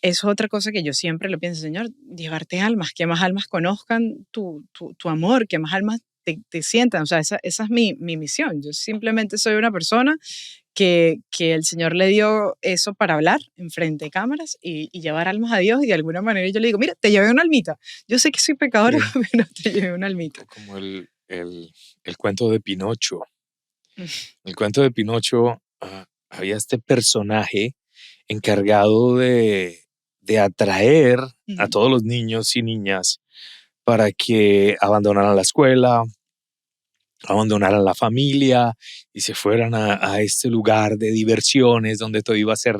eso es otra cosa que yo siempre le pienso, Señor, llevarte almas, que más almas conozcan tu amor, que más almas te sientan. O sea, esa es mi misión. Yo simplemente soy una persona que el Señor le dio eso para hablar en frente de cámaras y llevar almas a Dios. Y de alguna manera yo le digo, mira, te llevé una almita. Yo sé que soy pecadora, Sí, pero te llevé una almita. como el cuento de Pinocho. El cuento de Pinocho, había este personaje encargado de atraer a Ujú. todos los niños y niñas para que abandonaran la escuela, abandonaran la familia y se fueran a este lugar de diversiones donde todo iba a ser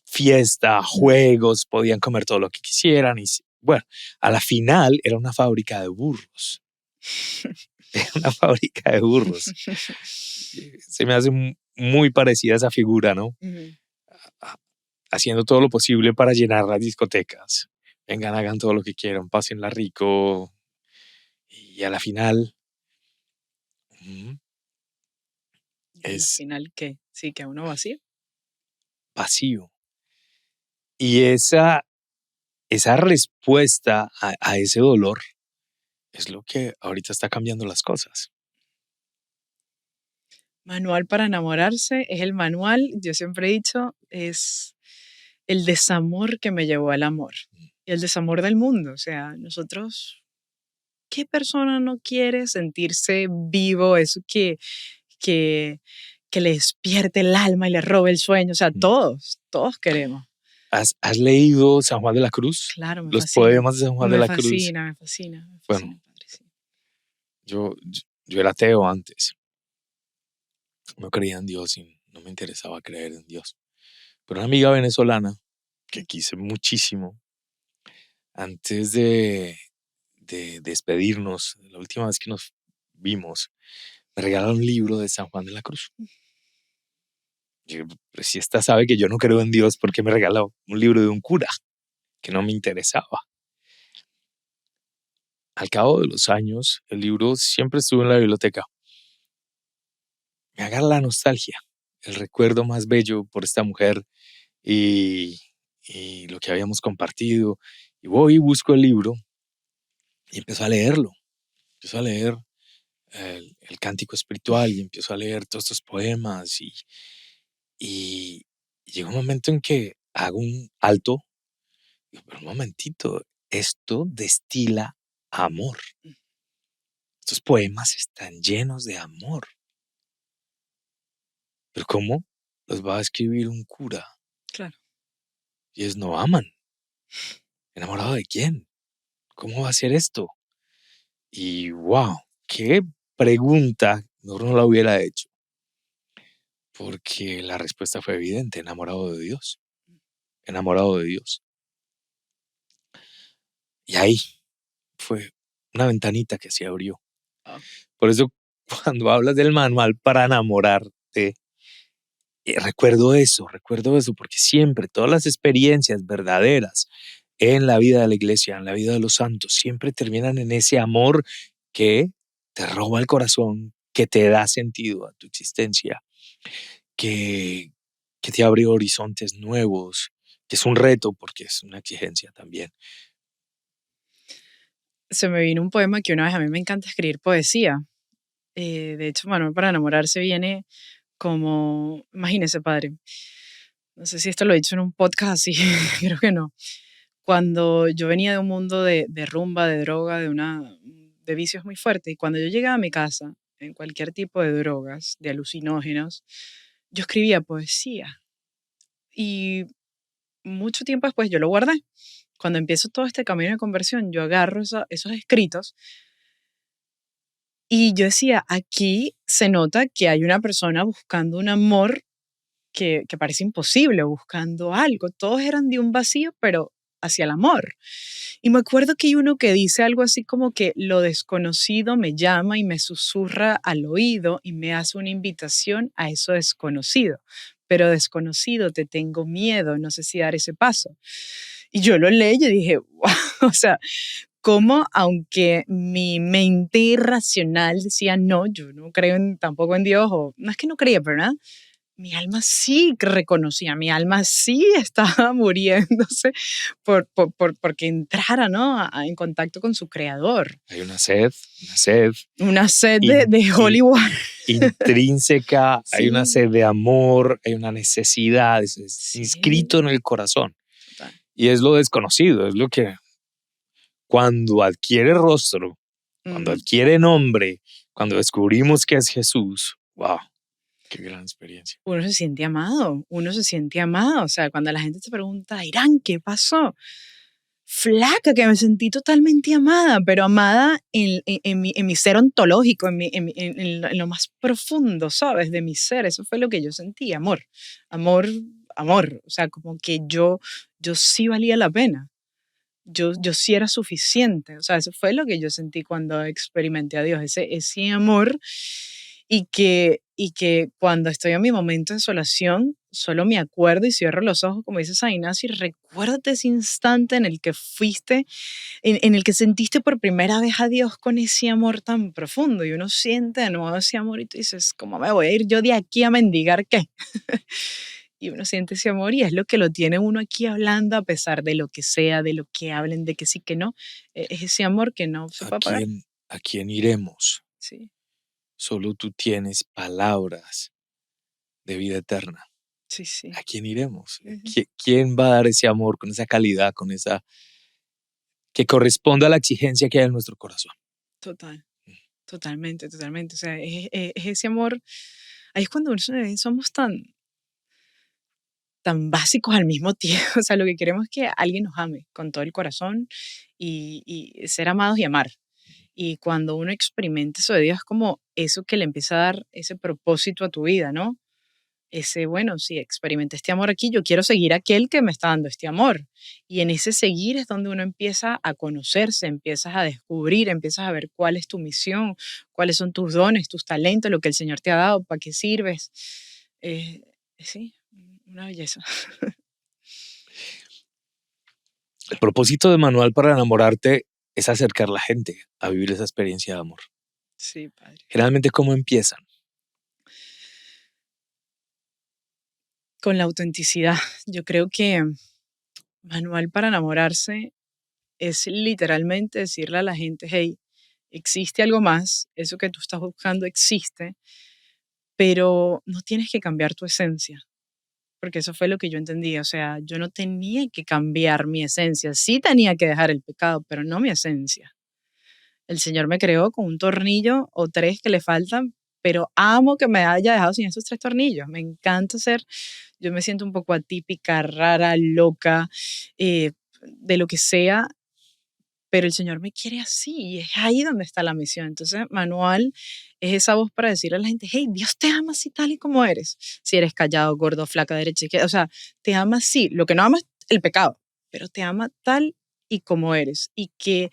fiesta, juegos, podían comer todo lo que quisieran. Bueno, a la final era una fábrica de burros. Era una fábrica de burros. Se me hace muy parecida esa figura, ¿no? Ujú. A- Haciendo todo lo posible para llenar las discotecas. Vengan, hagan todo lo que quieran, pásenla rico. Y a la final, mm, Y a la es final, ¿qué? Sí, que a uno vacío. vacío. Y esa respuesta a ese dolor es lo que ahorita está cambiando las cosas. Manual para enamorarse es el manual, yo siempre he dicho, es el desamor que me llevó al amor y el desamor del mundo. O sea, nosotros, ¿qué persona no quiere sentirse vivo? Eso que, que le despierte el alma y le robe el sueño. O sea, Mm. todos queremos. ¿Has leído San Juan de la Cruz? Claro, me Los fascina. poemas de San Juan de Me la Cruz. fascina, me fascina, me Bueno, fascina, padre. Sí. yo era ateo antes. No creía en Dios y no me interesaba creer en Dios. Pero una amiga venezolana que quise muchísimo, antes de despedirnos, la última vez que nos vimos, me regalaron un libro de San Juan de la Cruz. Yo, pero si esta sabe que yo no creo en Dios, ¿por qué me regaló un libro de un cura que no me interesaba? Al cabo de los años, el libro siempre estuvo en la biblioteca. Me agarra la nostalgia, el recuerdo más bello por esta mujer y, y lo que habíamos compartido. Y voy y busco el libro y empiezo a leerlo. Empiezo a leer el cántico espiritual y empiezo a leer todos estos poemas y llega un momento en que hago un alto. Digo, pero un momentito, esto destila amor. Estos poemas están llenos de amor. Pero ¿cómo los va a escribir un cura? Claro. Y ellos no aman. ¿Enamorado de quién? ¿Cómo va a ser esto? Y wow, qué pregunta, mejor no la hubiera hecho, porque la respuesta fue evidente, enamorado de Dios, enamorado de Dios. Y ahí fue una ventanita que se abrió. Ah, Por eso cuando hablas del manual para enamorarte, recuerdo eso, porque siempre todas las experiencias verdaderas en la vida de la iglesia, en la vida de los santos, siempre terminan en ese amor que te roba el corazón, que te da sentido a tu existencia, que, que te abre horizontes nuevos, que es un reto porque es una exigencia también. Se me vino un poema que una vez, a mí me encanta escribir poesía. De hecho, Manual para enamorarse viene como, imagínese, padre, no sé si esto lo he dicho en un podcast así, creo que no. Cuando yo venía de un mundo de rumba, de droga, de vicios muy fuertes, y cuando yo llegaba a mi casa, en cualquier tipo de drogas, de alucinógenos, yo escribía poesía. Y mucho tiempo después yo lo guardé. Cuando empiezo todo este camino de conversión, yo agarro esos escritos y yo decía, aquí se nota que hay una persona buscando un amor que parece imposible, buscando algo. Todos eran de un vacío, pero hacia el amor. Y me acuerdo que hay uno que dice algo así como que lo desconocido me llama y me susurra al oído y me hace una invitación a eso desconocido. Pero desconocido, te tengo miedo, no sé si dar ese paso. Y yo lo leí y dije, wow, o sea, como aunque mi mente irracional decía, no, yo no creo tampoco en Dios, o no es que no creía, pero nada, mi alma sí reconocía, mi alma sí estaba muriéndose porque entrara, ¿no? En contacto con su creador. Hay una sed Una sed in- de in- Hollywood. intrínseca, hay una Sí, sed de amor, hay una necesidad, es sí, inscrito en el corazón. total. Y es lo desconocido, es lo que cuando adquiere rostro, cuando Ujú. adquiere nombre, cuando descubrimos que es Jesús, wow, qué gran experiencia. Uno se siente amado, uno se siente amado. O sea, cuando la gente te pregunta, Irán, ¿qué pasó? Flaca, que me sentí totalmente amada, pero amada en mi ser ontológico, en lo más profundo, ¿sabes? De mi ser. Eso fue lo que yo sentí, amor, amor, amor. O sea, como que yo sí valía la pena. Yo sí era suficiente. O sea, eso fue lo que yo sentí cuando experimenté a Dios, ese amor y que cuando estoy en mi momento de desolación, solo me acuerdo y cierro los ojos, como dice San Ignacio, y recuérdate ese instante en el que fuiste, en el que sentiste por primera vez a Dios con ese amor tan profundo y uno siente de nuevo ese amor y tú dices, ¿cómo me voy a ir yo de aquí a mendigar qué? Y uno siente ese amor y es lo que lo tiene uno aquí hablando a pesar de lo que sea, de lo que hablen, de que sí, que no. Es ese amor que no se puede pagar. A quién iremos? Sí, Solo tú tienes palabras de vida eterna. sí, sí. ¿A quién iremos? Ujú. ¿Quién va a dar ese amor con esa calidad, con esa que corresponda a la exigencia que hay en nuestro corazón? Total. Totalmente, totalmente. O sea, es ese amor, ahí es cuando somos tan básicos al mismo tiempo. O sea, lo que queremos es que alguien nos ame con todo el corazón y ser amados y amar. Y cuando uno experimenta eso de Dios, es como eso que le empieza a dar ese propósito a tu vida, ¿no? Ese, bueno, sí, experimenté este amor aquí, yo quiero seguir a aquel que me está dando este amor. Y en ese seguir es donde uno empieza a conocerse, empiezas a descubrir, empiezas a ver cuál es tu misión, cuáles son tus dones, tus talentos, lo que el Señor te ha dado, para qué sirves. Eh, sí, una belleza. El propósito de Manual para enamorarte es acercar a la gente a vivir esa experiencia de amor. Sí, padre. Generalmente, ¿cómo empiezan? Con la autenticidad. Yo creo que manual para enamorarse es literalmente decirle a la gente, hey, existe algo más, eso que tú estás buscando existe, pero no tienes que cambiar tu esencia, porque eso fue lo que yo entendí, o sea, yo no tenía que cambiar mi esencia, sí tenía que dejar el pecado, pero no mi esencia. El Señor me creó con un tornillo o tres que le faltan, pero amo que me haya dejado sin esos tres tornillos. Me encanta ser, yo me siento un poco atípica, rara, loca, de lo que sea, pero el Señor me quiere así y es ahí donde está la misión. Entonces, Manual es esa voz para decirle a la gente, hey, Dios te ama así tal y como eres. Si eres callado, gordo, flaca, derecha, izquierda, o sea, te ama así. Lo que no ama es el pecado, pero te ama tal y como eres y que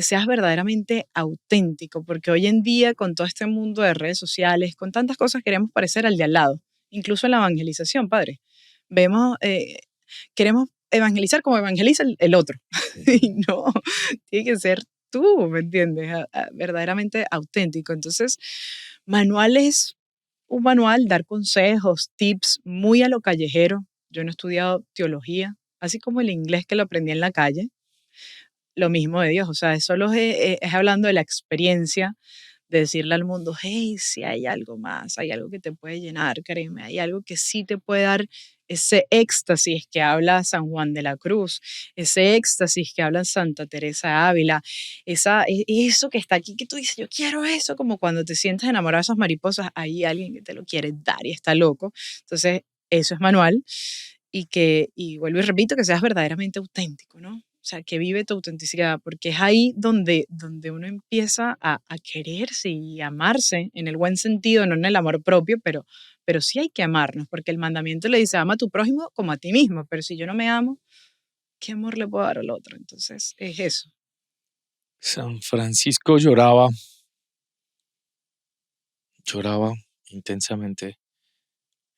seas verdaderamente auténtico, porque hoy en día con todo este mundo de redes sociales, con tantas cosas queremos parecer al de al lado, incluso en la evangelización, padre. Vemos, queremos evangelizar como evangeliza el otro. Y no, tiene que ser tú, ¿me entiendes? Verdaderamente auténtico. Entonces, manual es un manual, dar consejos, tips, muy a lo callejero. Yo no he estudiado teología, así como el inglés que lo aprendí en la calle, lo mismo de Dios. O sea, eso es hablando de la experiencia, de decirle al mundo, hey, si hay algo más, hay algo que te puede llenar, créeme, hay algo que sí te puede dar ese éxtasis que habla San Juan de la Cruz, ese éxtasis que habla Santa Teresa de Ávila, eso que está aquí que tú dices, yo quiero eso, como cuando te sientes enamorado de esas mariposas, hay alguien que te lo quiere dar y está loco. Entonces, eso es manual y vuelvo y repito, que seas verdaderamente auténtico, ¿no? O sea, que vive tu autenticidad, porque es ahí donde uno empieza a quererse y amarse, en el buen sentido, no en el amor propio, pero sí hay que amarnos, porque el mandamiento le dice, ama a tu prójimo como a ti mismo, pero si yo no me amo, ¿qué amor le puedo dar al otro? Entonces, es eso. San Francisco lloraba intensamente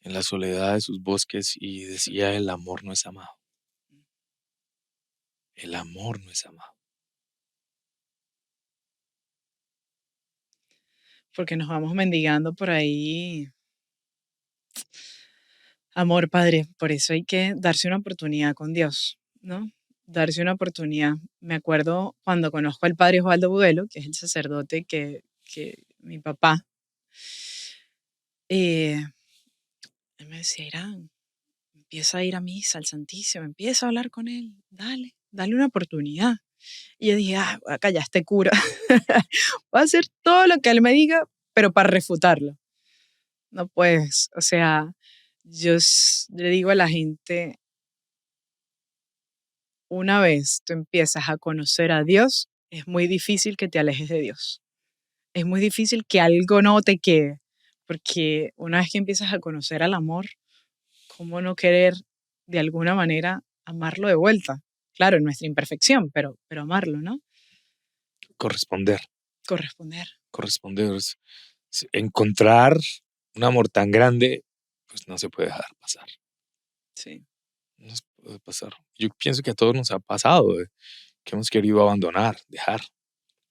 en la soledad de sus bosques y decía, el amor no es amado. El amor no es amado. Porque nos vamos mendigando por ahí. Amor, Padre, por eso hay que darse una oportunidad con Dios, ¿no? Darse una oportunidad. Me acuerdo cuando conozco al Padre Osvaldo Budelo, que es el sacerdote que mi papá, eh, él me decía, Irán, empieza a ir a misa, al Santísimo, empieza a hablar con él, dale una oportunidad. Y yo dije, voy a callar a este cura, voy a hacer todo lo que él me diga, pero para refutarlo. No puedes, o sea, le digo a la gente, una vez tú empiezas a conocer a Dios, es muy difícil que te alejes de Dios. Es muy difícil que algo no te quede, porque una vez que empiezas a conocer al amor, ¿cómo no querer de alguna manera amarlo de vuelta? Claro, en nuestra imperfección, pero amarlo, ¿no? Corresponder, Corresponder. corresponder. Encontrar un amor tan grande, pues no se puede dejar pasar. Sí. No se puede pasar. Yo pienso que a todos nos ha pasado, que hemos querido abandonar, dejar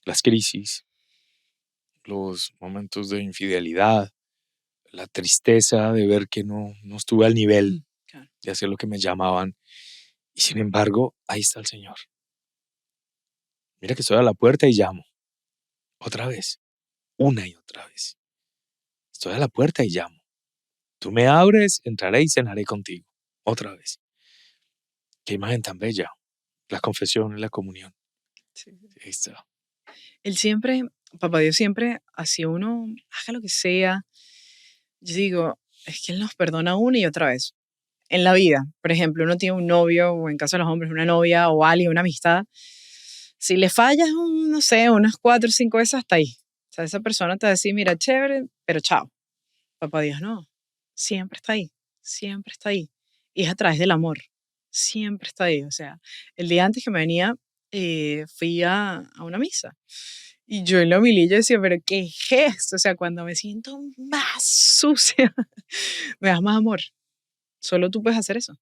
las crisis, los momentos de infidelidad, la tristeza de ver que no estuve al nivel Claro. de hacer lo que me llamaban. Y sin embargo, ahí está el Señor. Mira que estoy a la puerta y llamo. Otra vez. Una y otra vez. Estoy a la puerta y llamo. Tú me abres, entraré y cenaré contigo. Otra vez. Qué imagen tan bella. La confesión y la comunión. Sí. Ahí está. Él siempre, Papá Dios siempre, hacia uno, haga lo que sea. Yo digo, es que Él nos perdona una y otra vez. En la vida, por ejemplo, uno tiene un novio, o en caso de los hombres, una novia o alguien, una amistad. Si le fallas, no sé, unas 4 o 5 veces hasta ahí. O sea, esa persona te va a decir, mira, chévere, pero chao. Papá Dios no. Siempre está ahí. Siempre está ahí. Y es a través del amor. Siempre está ahí. O sea, el día antes que me venía, fui a una misa. Y yo en la homilía yo decía, pero ¿qué es esto? O sea, cuando me siento más sucia, me das más amor. Solo tú puedes hacer eso.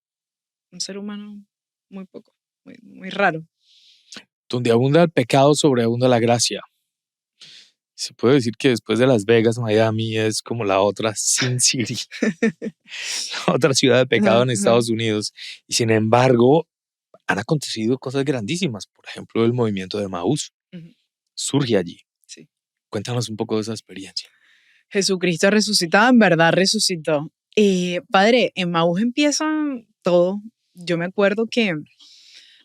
Un ser humano muy poco, muy raro. Donde abunda el pecado, sobreabunda la gracia. Se puede decir que después de Las Vegas, Miami es como la otra Sin City, la otra ciudad de pecado Ajá, en ajá. Estados Unidos. Y sin embargo, han acontecido cosas grandísimas. Por ejemplo, el movimiento de Maús Ujú, surge allí. sí. Cuéntanos un poco de esa experiencia. Jesucristo resucitado, en verdad resucitó. Padre, en Maús empieza todo. Yo me acuerdo que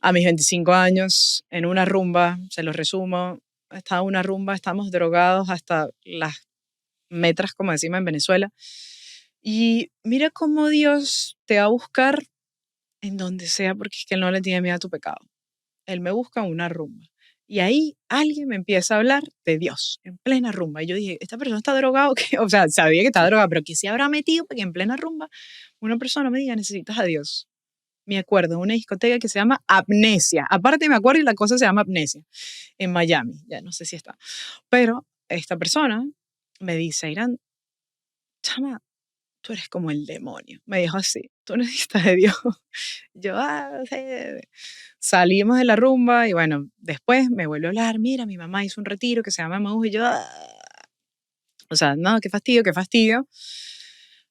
a mis 25 años, en una rumba, se los resumo, estaba una rumba, estamos drogados hasta las metras, como decimos en Venezuela. Y mira cómo Dios te va a buscar en donde sea, porque es que Él no le tiene miedo a tu pecado. Él me busca en una rumba. Y ahí alguien me empieza a hablar de Dios, en plena rumba. Y yo dije, ¿esta persona está drogada o qué? O sea, sabía que estaba drogada, pero ¿qué se habrá metido para que en plena rumba una persona me diga, necesitas a Dios? Me acuerdo de una discoteca que se llama Amnesia. Aparte me acuerdo y la cosa se llama Amnesia, en Miami. Ya no sé si está. Pero esta persona me dice, Irán, chama, tú eres como el demonio. Me dijo así, tú necesitas de Dios. Yo, sí. Salimos de la rumba y bueno, después me vuelve a hablar, mira, mi mamá hizo un retiro que se llama Emaús y yo, o sea, no, qué fastidio, qué fastidio.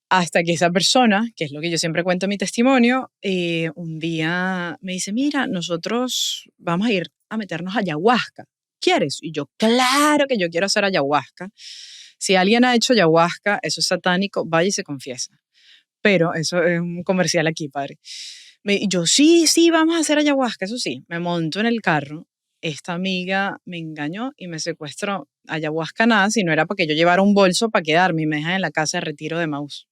Hasta que esa persona, que es lo que yo siempre cuento en mi testimonio, un día me dice, mira, nosotros vamos a ir a meternos a ayahuasca. ¿Quieres? Y yo, claro que yo quiero hacer ayahuasca. Si alguien ha hecho ayahuasca, eso es satánico, vaya y se confiesa. Pero eso es un comercial aquí, padre. Y yo, sí, vamos a hacer ayahuasca, eso sí. Me monto en el carro. Esta amiga me engañó y me secuestró. Ayahuasca nada, si no era para que yo llevara un bolso para quedarme y me dejan en la casa de retiro de Maús.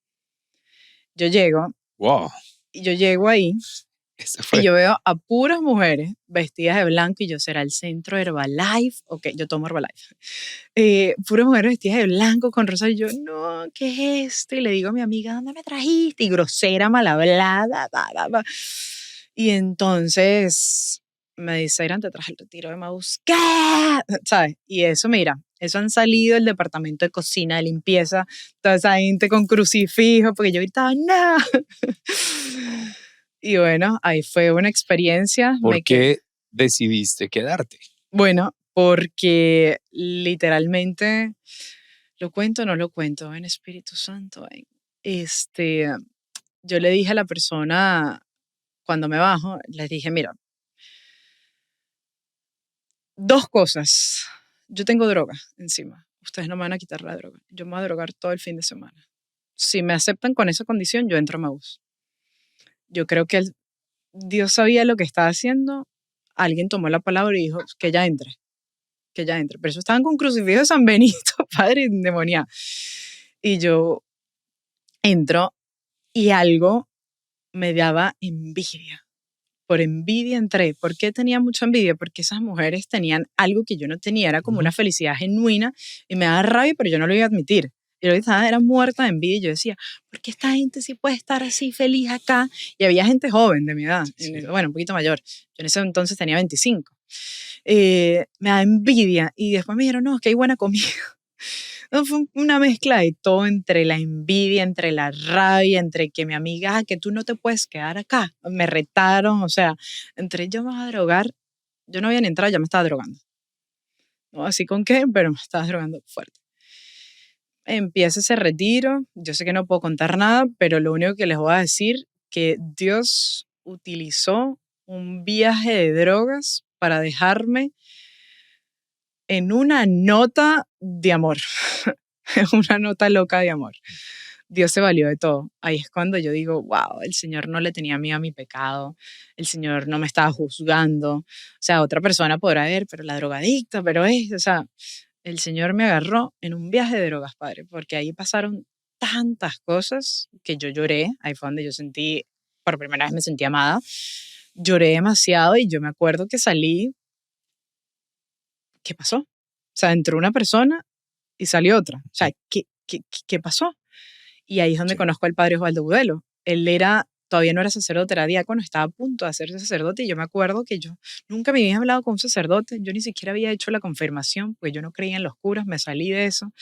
Yo llego, Wow, y yo llego ahí ese y fue. yo veo a puras mujeres vestidas de blanco y yo, ¿será el centro Herbalife? Ok, yo tomo Herbalife. Puras mujeres vestidas de blanco con rosa y yo, no, ¿qué es esto? Y le digo a mi amiga, ¿dónde me trajiste? Y grosera, mal hablada. Y entonces me dice, Irán, te traje el retiro de Maús. ¿Qué? ¿Sabes? Y eso, mira, eso han salido del departamento de cocina, de limpieza, toda esa gente con crucifijo, porque yo gritaba, no. Y bueno, ahí fue una experiencia. ¿Por qué decidiste quedarte? Bueno, porque literalmente, lo cuento o no lo cuento, en Espíritu Santo, yo le dije a la persona, cuando me bajo, les dije, mira, dos cosas. Yo tengo droga encima. Ustedes no me van a quitar la droga. Yo me voy a drogar todo el fin de semana. Si me aceptan con esa condición, yo entro a Maús. Yo creo que Dios sabía lo que estaba haciendo. Alguien tomó la palabra y dijo que ya entre. Que ya entre. Pero eso estaban con crucifijo de San Benito, padre endemoniado. Y yo entro y algo me daba envidia. Por envidia entré. ¿Por qué tenía mucha envidia? Porque esas mujeres tenían algo que yo no tenía. Era como una felicidad genuina y me daba rabia, pero yo no lo iba a admitir. Yo estaba, era muerta de envidia y yo decía, ¿por qué esta gente sí puede estar así feliz acá? Y había gente joven de mi edad, bueno, un poquito mayor. Yo en ese entonces tenía 25. Me da envidia y después me dijeron, no, es que hay buena comida. No, fue una mezcla de todo, entre la envidia, entre la rabia, entre que mi amiga, que tú no te puedes quedar acá. Me retaron, o sea, entre yo me voy a drogar, yo no había ni entrado, ya me estaba drogando. No así con qué, pero me estaba drogando fuerte. Empieza ese retiro, yo sé que no puedo contar nada, pero lo único que les voy a decir que Dios utilizó un viaje de drogas para dejarme en una nota de amor, una nota loca de amor. Dios se valió de todo. Ahí es cuando yo digo, wow, el Señor no le tenía miedo a mi pecado, el Señor no me estaba juzgando. O sea, otra persona podrá ver, pero la drogadicta, pero o sea, el Señor me agarró en un viaje de drogas, Padre, porque ahí pasaron tantas cosas que yo lloré. Ahí fue donde yo sentí, por primera vez me sentí amada. Lloré demasiado y yo me acuerdo que salí. ¿Qué pasó? O sea, entró una persona y salió otra. O sea, ¿qué pasó? Y ahí es donde conozco al padre Osvaldo Budelo. Él todavía no era sacerdote, era diácono, estaba a punto de hacerse sacerdote y yo me acuerdo que yo nunca me había hablado con un sacerdote, yo ni siquiera había hecho la confirmación, porque yo no creía en los curas, me salí de eso,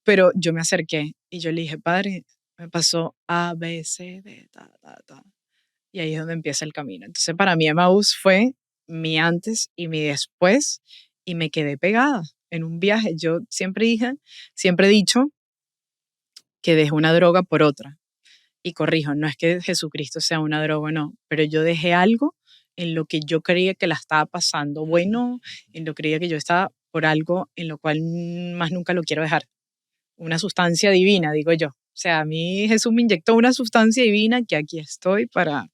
pero yo me acerqué y yo le dije, padre, me pasó A, B, C, D, ta. Y ahí es donde empieza el camino. Entonces para mí Emaús fue mi antes y mi después y me quedé pegada en un viaje. Yo siempre he dicho que dejé una droga por otra. Y corrijo, no es que Jesucristo sea una droga, no, pero yo dejé algo en lo que yo creía que la estaba pasando bueno, en lo que creía que yo estaba por algo en lo cual más nunca lo quiero dejar. Una sustancia divina, digo yo. O sea, a mí Jesús me inyectó una sustancia divina que aquí estoy para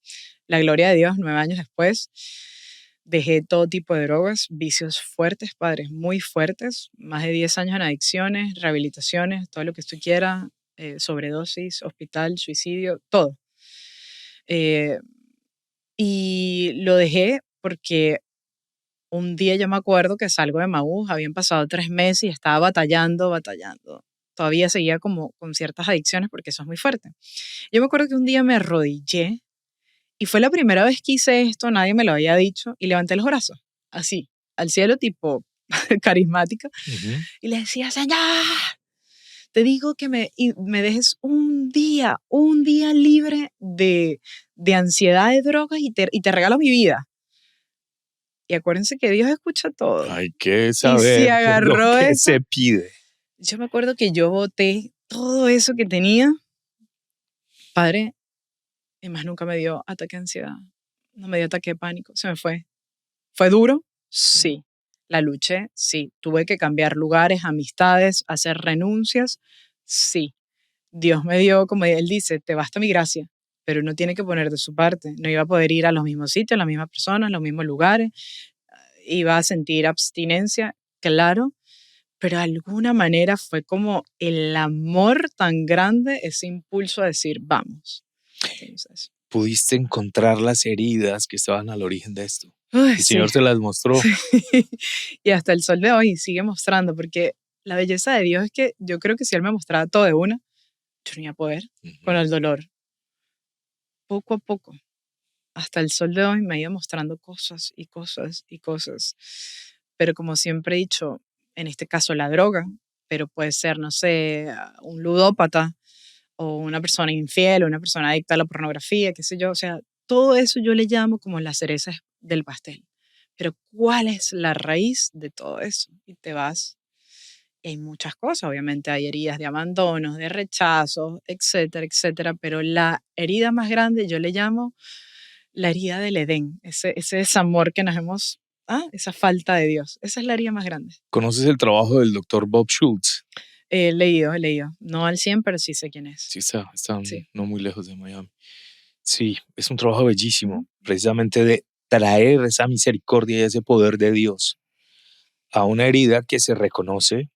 la gloria de Dios. 9 años después dejé todo tipo de drogas, vicios fuertes, padres, muy fuertes, más de 10 años en adicciones, rehabilitaciones, todo lo que usted quiera, sobredosis, hospital, suicidio, todo. Y lo dejé porque un día yo me acuerdo que salgo de Maús, habían pasado 3 meses y estaba batallando. Todavía seguía como con ciertas adicciones porque eso es muy fuerte. Yo me acuerdo que un día me arrodillé y fue la primera vez que hice esto, nadie me lo había dicho, y levanté los brazos, así, al cielo, tipo carismática, y le decía, Señor, te digo que me dejes un día libre de ansiedad de drogas y te regalo mi vida. Y acuérdense que Dios escucha todo. Hay que Y si saber qué es lo agarró que eso, se pide. yo me acuerdo que yo boté todo eso que tenía, padre, y más nunca me dio ataque de ansiedad, no me dio ataque de pánico, se me fue. ¿Fue duro? Sí. La luché, sí. Tuve que cambiar lugares, amistades, hacer renuncias, sí. Dios me dio, como él dice, te basta mi gracia, pero uno tiene que poner de su parte. No iba a poder ir a los mismos sitios, las mismas personas, los mismos lugares, iba a sentir abstinencia, claro, pero de alguna manera fue como el amor tan grande, ese impulso a decir, vamos. Entonces, Pudiste encontrar las heridas que estaban al origen de esto. ay, El sí, Señor te las mostró. sí. Y hasta el sol de hoy sigue mostrando, porque la belleza de Dios es que yo creo que si Él me mostraba todo de una, yo no iba a poder con Ujú. el dolor. Poco a poco, hasta el sol de hoy me ha ido mostrando cosas y cosas y cosas. Pero como siempre he dicho, en este caso la droga, pero puede ser, no sé, un ludópata o una persona infiel o una persona adicta a la pornografía, qué sé yo. O sea, todo eso yo le llamo como las cerezas del pastel. Pero ¿cuál es la raíz de todo eso? Y te vas. Y hay muchas cosas, obviamente hay heridas de abandonos, de rechazos, etcétera, etcétera. Pero la herida más grande yo le llamo la herida del Edén, ese desamor que nos hemos, esa falta de Dios. Esa es la herida más grande. ¿Conoces el trabajo del doctor Bob Schultz? He leído. No al 100, pero sí sé quién es. Sí, está Sí. no muy lejos de Miami. Sí, es un trabajo bellísimo, Ujú. precisamente de traer esa misericordia y ese poder de Dios a una herida que se reconoce,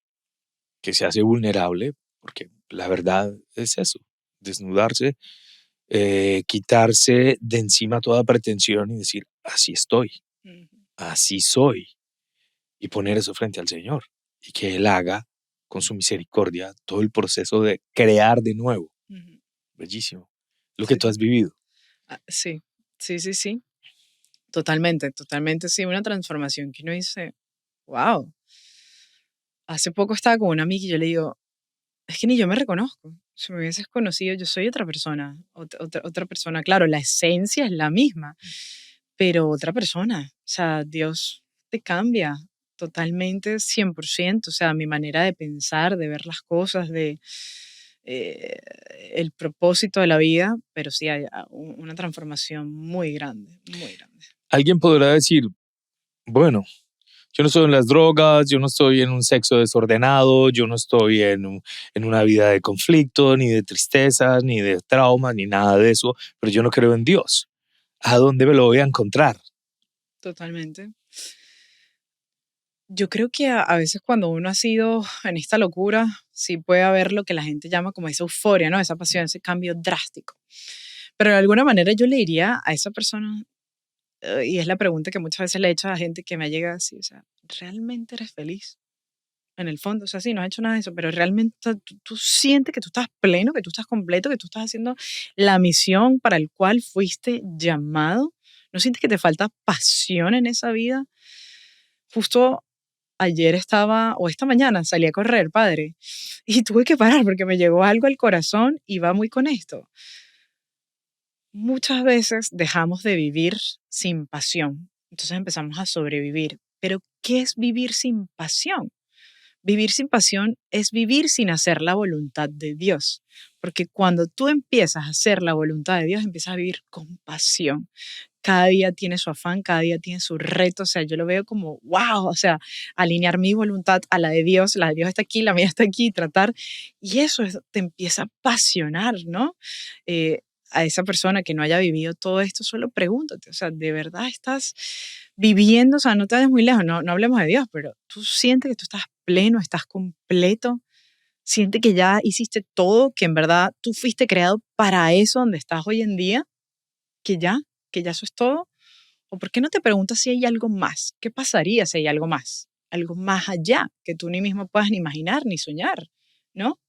que se hace vulnerable, porque la verdad es eso, desnudarse, quitarse de encima toda pretensión y decir, así estoy, Ujú. así soy, y poner eso frente al Señor y que Él haga con su misericordia todo el proceso de crear de nuevo. Ujú. Bellísimo. Lo que Sí, tú has vivido. sí, sí, sí, sí. Totalmente, totalmente, sí. Una transformación que uno dice, wow. Hace poco estaba con una amiga y yo le digo, es que ni yo me reconozco. Si me hubieses conocido, yo soy otra persona. Otra persona. Claro, la esencia es la misma, pero otra persona. O sea, Dios te cambia totalmente, 100%. O sea, mi manera de pensar, de ver las cosas, de eh, el propósito de la vida, pero sí hay una transformación muy grande, muy grande. Alguien podrá decir, bueno, yo no estoy en las drogas, yo no estoy en un sexo desordenado, yo no estoy en una vida de conflicto, ni de tristezas, ni de traumas, ni nada de eso, pero yo no creo en Dios. ¿A dónde me lo voy a encontrar? Totalmente. Yo creo que a veces cuando uno ha sido en esta locura, sí puede haber lo que la gente llama como esa euforia, ¿no? Esa pasión, ese cambio drástico. Pero de alguna manera yo le diría a esa persona, y es la pregunta que muchas veces le he hecho a gente que me llega así, o sea, ¿realmente eres feliz? En el fondo, o sea, sí, no has hecho nada de eso, pero realmente tú sientes que tú estás pleno, que tú estás completo, que tú estás haciendo la misión para el cual fuiste llamado. ¿No sientes que te falta pasión en esa vida? Justo ayer estaba, o esta mañana salí a correr, padre, y tuve que parar porque me llegó algo al corazón y va muy con esto. Muchas veces dejamos de vivir sin pasión, entonces empezamos a sobrevivir. Pero, ¿qué es vivir sin pasión? Vivir sin pasión es vivir sin hacer la voluntad de Dios, porque cuando tú empiezas a hacer la voluntad de Dios, empiezas a vivir con pasión. Cada día tiene su afán, cada día tiene su reto, o sea, yo lo veo como, wow, o sea, alinear mi voluntad a la de Dios está aquí, la mía está aquí, tratar, y eso te empieza a apasionar, ¿no? Eh, a esa persona que no haya vivido todo esto, solo pregúntate, o sea, ¿de verdad estás viviendo? O sea, no te vayas muy lejos, no hablemos de Dios, pero tú sientes que tú estás pleno, estás completo, sientes que ya hiciste todo, que en verdad tú fuiste creado para eso donde estás hoy en día, que ya, que ya eso es todo. ¿O por qué no te preguntas si hay algo más? ¿Qué pasaría si hay algo más? Algo más allá que tú ni mismo puedas ni imaginar ni soñar, ¿no?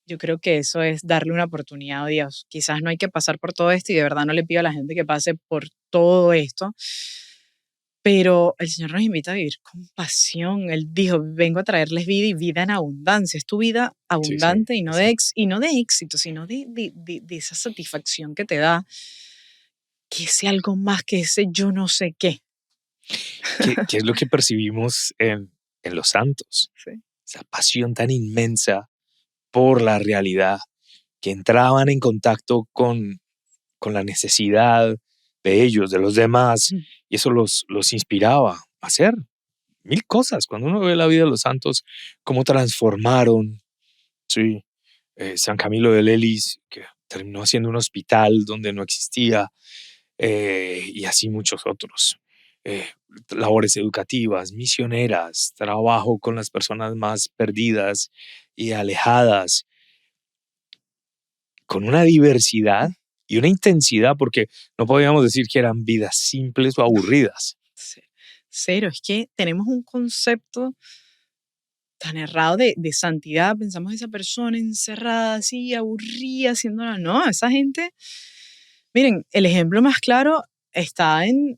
Yo creo que eso es darle una oportunidad a Dios. Quizás no hay que pasar por todo esto y de verdad no le pido a la gente que pase por todo esto, Pero el Señor nos invita a vivir con pasión. Él dijo, vengo a traerles vida y vida en abundancia. Es tu vida Sí, sí, abundante y no sí. y no de éxito, sino de esa satisfacción que te da, que ese algo más que ese yo no sé qué. ¿Qué es lo que percibimos en los santos? Sí. Esa pasión tan inmensa por la realidad, que entraban en contacto con la necesidad de ellos, de los demás, Mm. y eso los inspiraba a hacer mil cosas. Cuando uno ve la vida de los santos, cómo transformaron, sí, San Camilo de Lelis, que terminó haciendo un hospital donde no existía, y así muchos otros. Eh, Labores educativas, misioneras, trabajo con las personas más perdidas y alejadas, con una diversidad y una intensidad, porque no podíamos decir que eran vidas simples o aburridas. Sí. Cero, es que tenemos un concepto tan errado de santidad. Pensamos esa persona encerrada así, aburrida, haciendo nada. No, esa gente, miren, el ejemplo más claro está en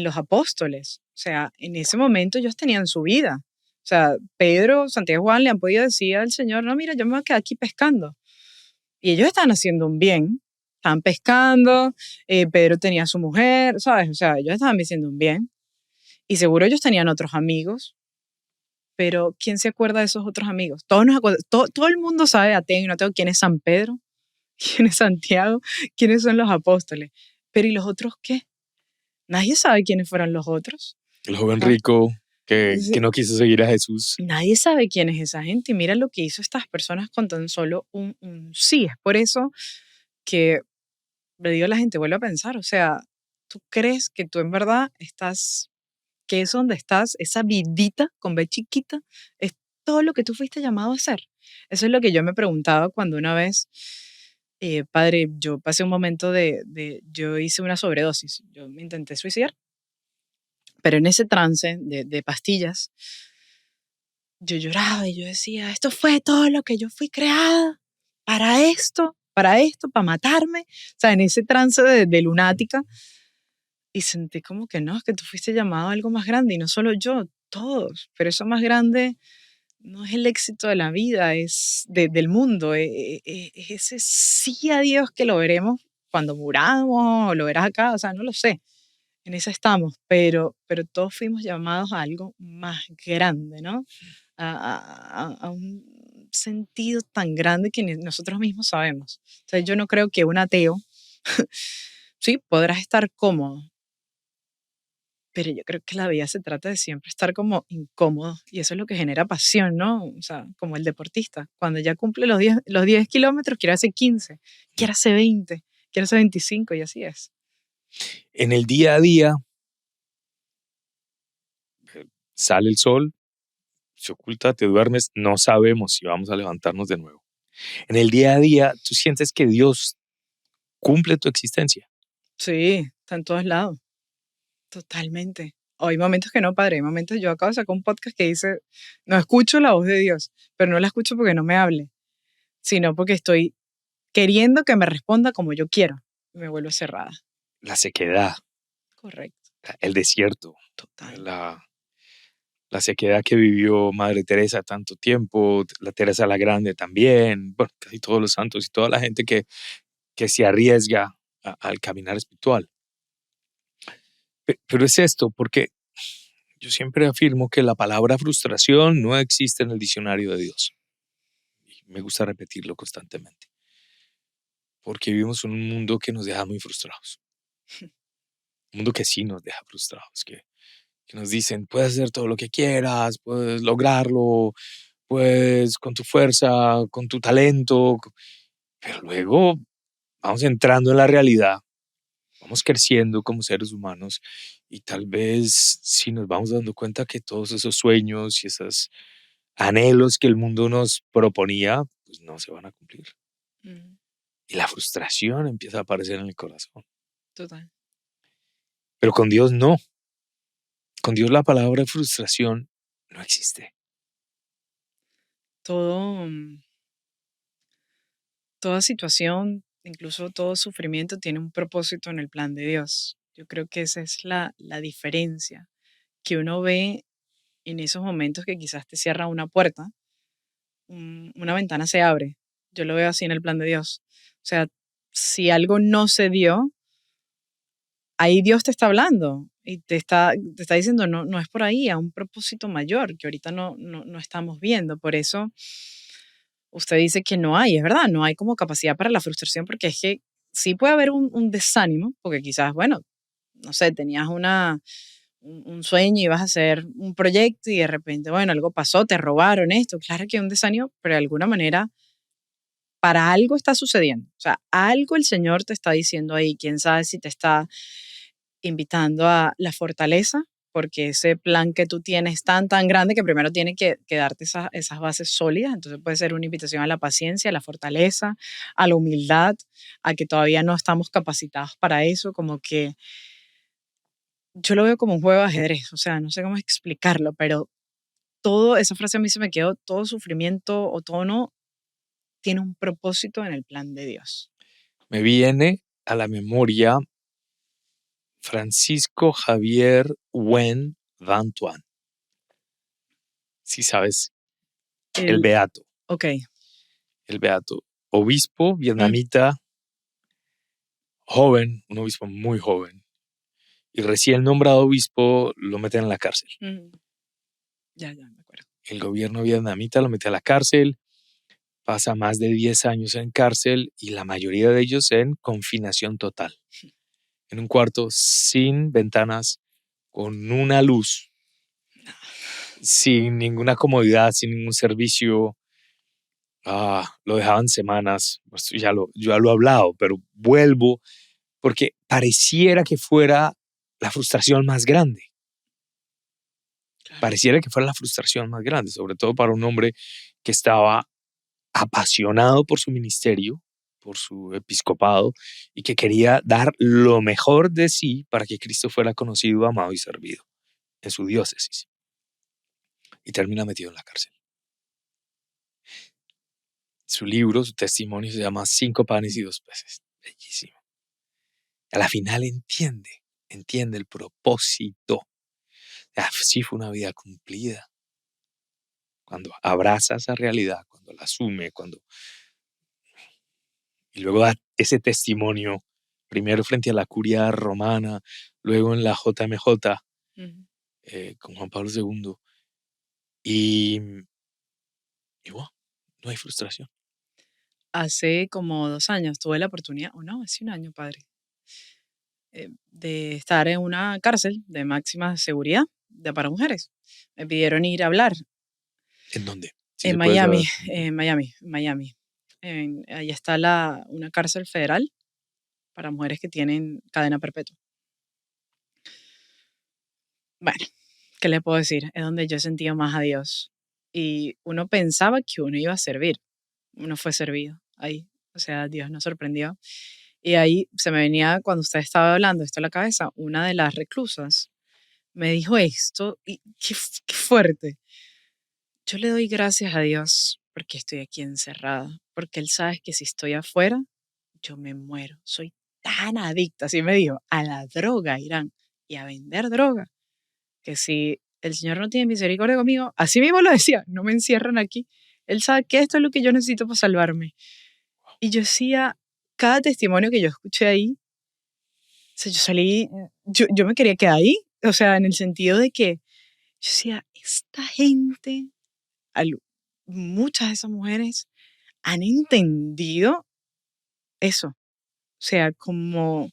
los apóstoles. O sea, en ese momento ellos tenían su vida. O sea, Pedro, Santiago y Juan le han podido decir al Señor, no, mira, yo me voy a quedar aquí pescando. Y ellos estaban haciendo un bien. Estaban pescando, Pedro tenía a su mujer, ¿sabes? O sea, ellos estaban haciendo un bien. Y seguro ellos tenían otros amigos, pero ¿quién se acuerda de esos otros amigos? Todos todo el mundo sabe, ateo y no ateo, quién es San Pedro, quién es Santiago, quiénes son los apóstoles. Pero ¿y los otros qué? Nadie sabe quiénes fueron los otros. El joven Ah, rico que sí, no quiso seguir a Jesús. nadie sabe quién es esa gente. Y mira lo que hizo estas personas con tan solo un sí. Es por eso que le digo a la gente, vuelve a pensar, o sea, ¿tú crees que tú en verdad estás, que es donde estás, esa vidita con B chiquita, es todo lo que tú fuiste llamado a hacer? Eso es lo que yo me preguntaba cuando una vez, padre, yo pasé un momento yo hice una sobredosis, yo me intenté suicidar, pero en ese trance de pastillas, yo lloraba y yo decía, esto fue todo lo que yo fui creada para esto, para matarme, o sea, en ese trance de lunática. Y sentí como que no, es que tú fuiste llamado a algo más grande y no solo yo, todos, pero eso más grande no es el éxito de la vida, es del mundo, es ese sí a Dios que lo veremos cuando muramos o lo verás acá, o sea, no lo sé, en esa estamos, pero todos fuimos llamados a algo más grande, ¿no? A un sentido tan grande que ni nosotros mismos sabemos. O sea, yo no creo que un ateo, sí, podrás estar cómodo, pero yo creo que la vida se trata de siempre estar como incómodo y eso es lo que genera pasión, ¿no? O sea, como el deportista, cuando ya cumple los 10 kilómetros, quiere hacer 15, quiere hacer 20, quiere hacer 25 y así es. En el día a día sale el sol, se oculta, te duermes, no sabemos si vamos a levantarnos de nuevo. En el día a día, tú sientes que Dios cumple tu existencia. Sí, está en todos lados, totalmente. Hay momentos que no, padre, hay momentos, yo acabo de sacar un podcast que dice, no escucho la voz de Dios, pero no la escucho porque no me hable, sino porque estoy queriendo que me responda como yo quiero y me vuelvo cerrada. La sequedad, Correcto, el desierto, total. la, la sequedad que vivió Madre Teresa tanto tiempo, la Teresa la Grande también, bueno, casi todos los santos y toda la gente que se arriesga al caminar espiritual. Pero es esto, porque yo siempre afirmo que la palabra frustración no existe en el diccionario de Dios. Y me gusta repetirlo constantemente, porque vivimos en un mundo que nos deja muy frustrados. Un mundo que sí nos deja frustrados, que nos dicen, puedes hacer todo lo que quieras, puedes lograrlo, pues con tu fuerza, con tu talento, pero luego vamos entrando en la realidad, vamos creciendo como seres humanos y tal vez si nos vamos dando cuenta que todos esos sueños y esos anhelos que el mundo nos proponía, pues no se van a cumplir. Mm, Y la frustración empieza a aparecer en el corazón. total. Pero con Dios no. Con Dios la palabra frustración no existe. Todo, toda situación, incluso todo sufrimiento, tiene un propósito en el plan de Dios. Yo creo que esa es la diferencia que uno ve en esos momentos que quizás te cierra una puerta, una ventana se abre. Yo lo veo así en el plan de Dios. O sea, si algo no se dio, ahí Dios te está hablando y te está diciendo, no, no es por ahí, a un propósito mayor que ahorita no estamos viendo. Por eso usted dice que no hay, es verdad, no hay como capacidad para la frustración porque es que sí puede haber un desánimo, porque quizás, bueno, no sé, tenías un sueño, ibas a hacer un proyecto y de repente, bueno, algo pasó, te robaron esto, claro que es un desánimo, pero de alguna manera para algo está sucediendo. O sea, algo el Señor te está diciendo ahí, quién sabe si te está invitando a la fortaleza, porque ese plan que tú tienes es tan grande que primero tiene que darte esas bases sólidas. Entonces puede ser una invitación a la paciencia, a la fortaleza, a la humildad, a que todavía no estamos capacitados para eso, como que yo lo veo como un juego de ajedrez, o sea, no sé cómo explicarlo, pero todo, esa frase a mí se me quedó, todo sufrimiento o todo no tiene un propósito en el plan de Dios. Me viene a la memoria Francisco Javier Wen Van Tuan. Si sabes, el El, Beato. ok. El Beato. Obispo Mm, vietnamita, joven, un obispo muy joven. Y recién nombrado obispo lo meten en la cárcel. mm, ya me acuerdo. El gobierno vietnamita lo mete a la cárcel, pasa más de 10 años en cárcel y la mayoría de ellos en confinación total. En un cuarto sin ventanas, con una luz, sin ninguna comodidad, sin ningún servicio. Lo dejaban semanas, pues ya lo he hablado, pero vuelvo porque pareciera que fuera la frustración más grande. Claro. Pareciera que fuera la frustración más grande, sobre todo para un hombre que estaba apasionado por su ministerio, por su episcopado, y que quería dar lo mejor de sí para que Cristo fuera conocido, amado y servido en su diócesis. Y termina metido en la cárcel. Su libro, su testimonio se llama 5 panes y 2 peces. Bellísimo. A la final entiende el propósito. Sí fue una vida cumplida. Cuando abraza esa realidad, cuando la asume, y luego da ese testimonio, primero frente a la curia romana, luego en la JMJ, Ujú. con Juan Pablo II, y, y bueno, no hay frustración. Hace como 2 años tuve la oportunidad, o no, hace un año, padre, de estar en una cárcel de máxima seguridad para mujeres. Me pidieron ir a hablar ¿En dónde? Si en se puede Miami, saber. en Miami. Ahí está una cárcel federal para mujeres que tienen cadena perpetua. Bueno, ¿qué le puedo decir? Es donde yo he sentido más a Dios. Y uno pensaba que uno iba a servir. Uno fue servido ahí. O sea, Dios nos sorprendió. Y ahí se me venía, cuando usted estaba hablando esto a la cabeza, una de las reclusas me dijo esto y qué fuerte. Yo le doy gracias a Dios porque estoy aquí encerrada, porque Él sabe que si estoy afuera, yo me muero. Soy tan adicta, así me dijo, a la droga, Irán, y a vender droga, que si el Señor no tiene misericordia conmigo, así mismo lo decía, no me encierran aquí. Él sabe que esto es lo que yo necesito para salvarme. Y yo decía, cada testimonio que yo escuché ahí, o sea, yo salí, yo me quería quedar ahí, o sea, en el sentido de que yo decía, esta gente, al- muchas de esas mujeres han entendido eso, o sea, como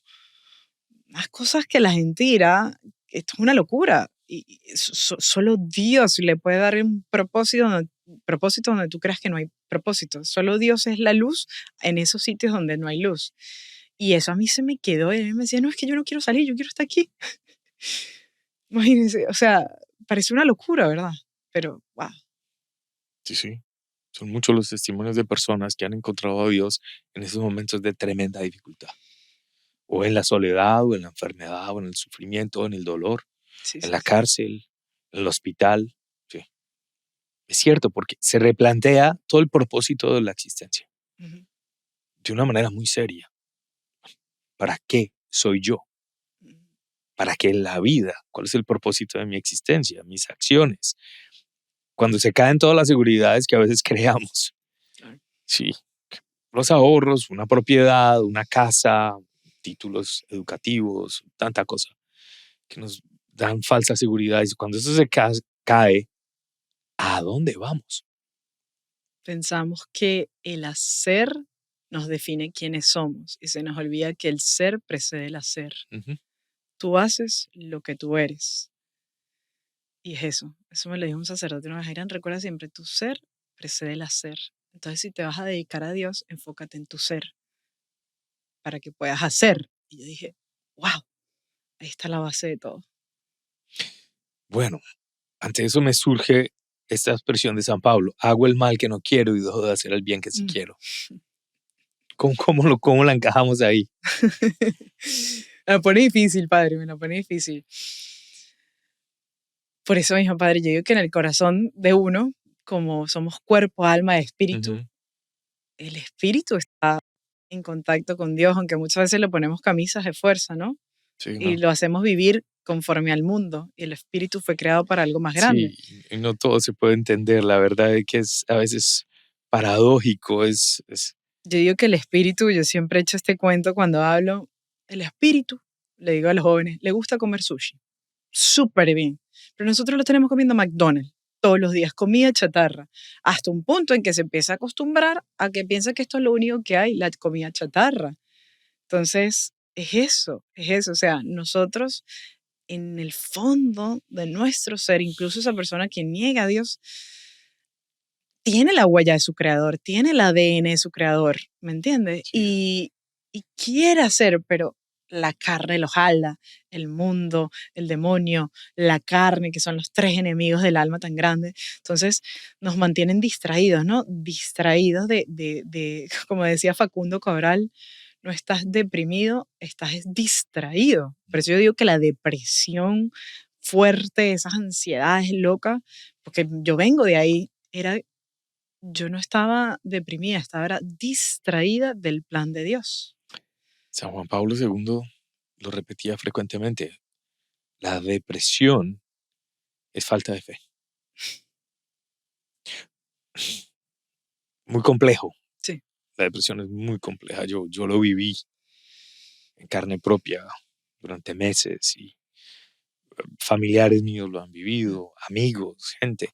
más cosas que la gente dirá, esto es una locura. Y solo Dios le puede dar un propósito donde tú creas que no hay propósito. Solo Dios es la luz en esos sitios donde no hay luz. Y eso a mí se me quedó y a mí me decía, no, es que yo no quiero salir, yo quiero estar aquí. Imagínense, o sea, parece una locura, ¿verdad? Pero, wow. Sí, sí. Son muchos los testimonios de personas que han encontrado a Dios en esos momentos de tremenda dificultad. O en la soledad, o en la enfermedad, o en el sufrimiento, o en el dolor, Sí, en sí, la sí. cárcel, en el hospital. Sí. Es cierto, porque se replantea todo el propósito de la existencia Ujú, de una manera muy seria. ¿Para qué soy yo? ujú. ¿Para qué la vida? ¿Cuál es el propósito de mi existencia, mis acciones? Cuando se caen todas las seguridades que a veces creamos. Claro. Sí, los ahorros, una propiedad, una casa, títulos educativos, tanta cosa que nos dan falsa seguridad. Y cuando eso se cae, ¿a dónde vamos? Pensamos que el hacer nos define quiénes somos y se nos olvida que el ser precede el hacer. Ujú. Tú haces lo que tú eres. Y es eso. Eso me lo dijo un sacerdote una vez. Irán, recuerda siempre, tu ser precede el hacer. Entonces, si te vas a dedicar a Dios, enfócate en tu ser para que puedas hacer. Y yo dije, wow, ahí está la base de todo. Bueno, ante eso me surge esta expresión de San Pablo: hago el mal que no quiero y dejo de hacer el bien que sí Mm. quiero. ¿Cómo la encajamos ahí? Me la pone difícil, padre, me la pone difícil. Por eso, mismo, padre, yo digo que en el corazón de uno, como somos cuerpo, alma, espíritu, Ujú. el espíritu está en contacto con Dios, aunque muchas veces le ponemos camisas de fuerza, ¿no? Sí, Y no. lo hacemos vivir conforme al mundo. Y el espíritu fue creado para algo más grande. Sí, y no todo se puede entender. La verdad es que es a veces paradójico. Yo digo que el espíritu, yo siempre he hecho este cuento cuando hablo, el espíritu, le digo a los jóvenes, le gusta comer sushi. Súper bien. Pero nosotros lo tenemos comiendo McDonald's todos los días, comida chatarra, hasta un punto en que se empieza a acostumbrar a que piensa que esto es lo único que hay, la comida chatarra. Entonces, es eso. O sea, nosotros en el fondo de nuestro ser, incluso esa persona que niega a Dios, tiene la huella de su creador, tiene el ADN de su creador, ¿me entiendes? Sí, Y quiere hacer, pero la carne lo jala, el mundo, el demonio, la carne, que son los tres enemigos del alma tan grandes. Entonces nos mantienen distraídos, ¿no? Distraídos como decía Facundo Cabral, no estás deprimido, estás distraído. Por eso yo digo que la depresión fuerte, esas ansiedades locas, porque yo vengo de ahí, yo no estaba deprimida, estaba distraída del plan de Dios. San Juan Pablo II lo repetía frecuentemente: la depresión es falta de fe. Muy complejo. Sí. La depresión es muy compleja. Yo lo viví en carne propia durante meses y familiares míos lo han Mm. vivido, amigos, gente.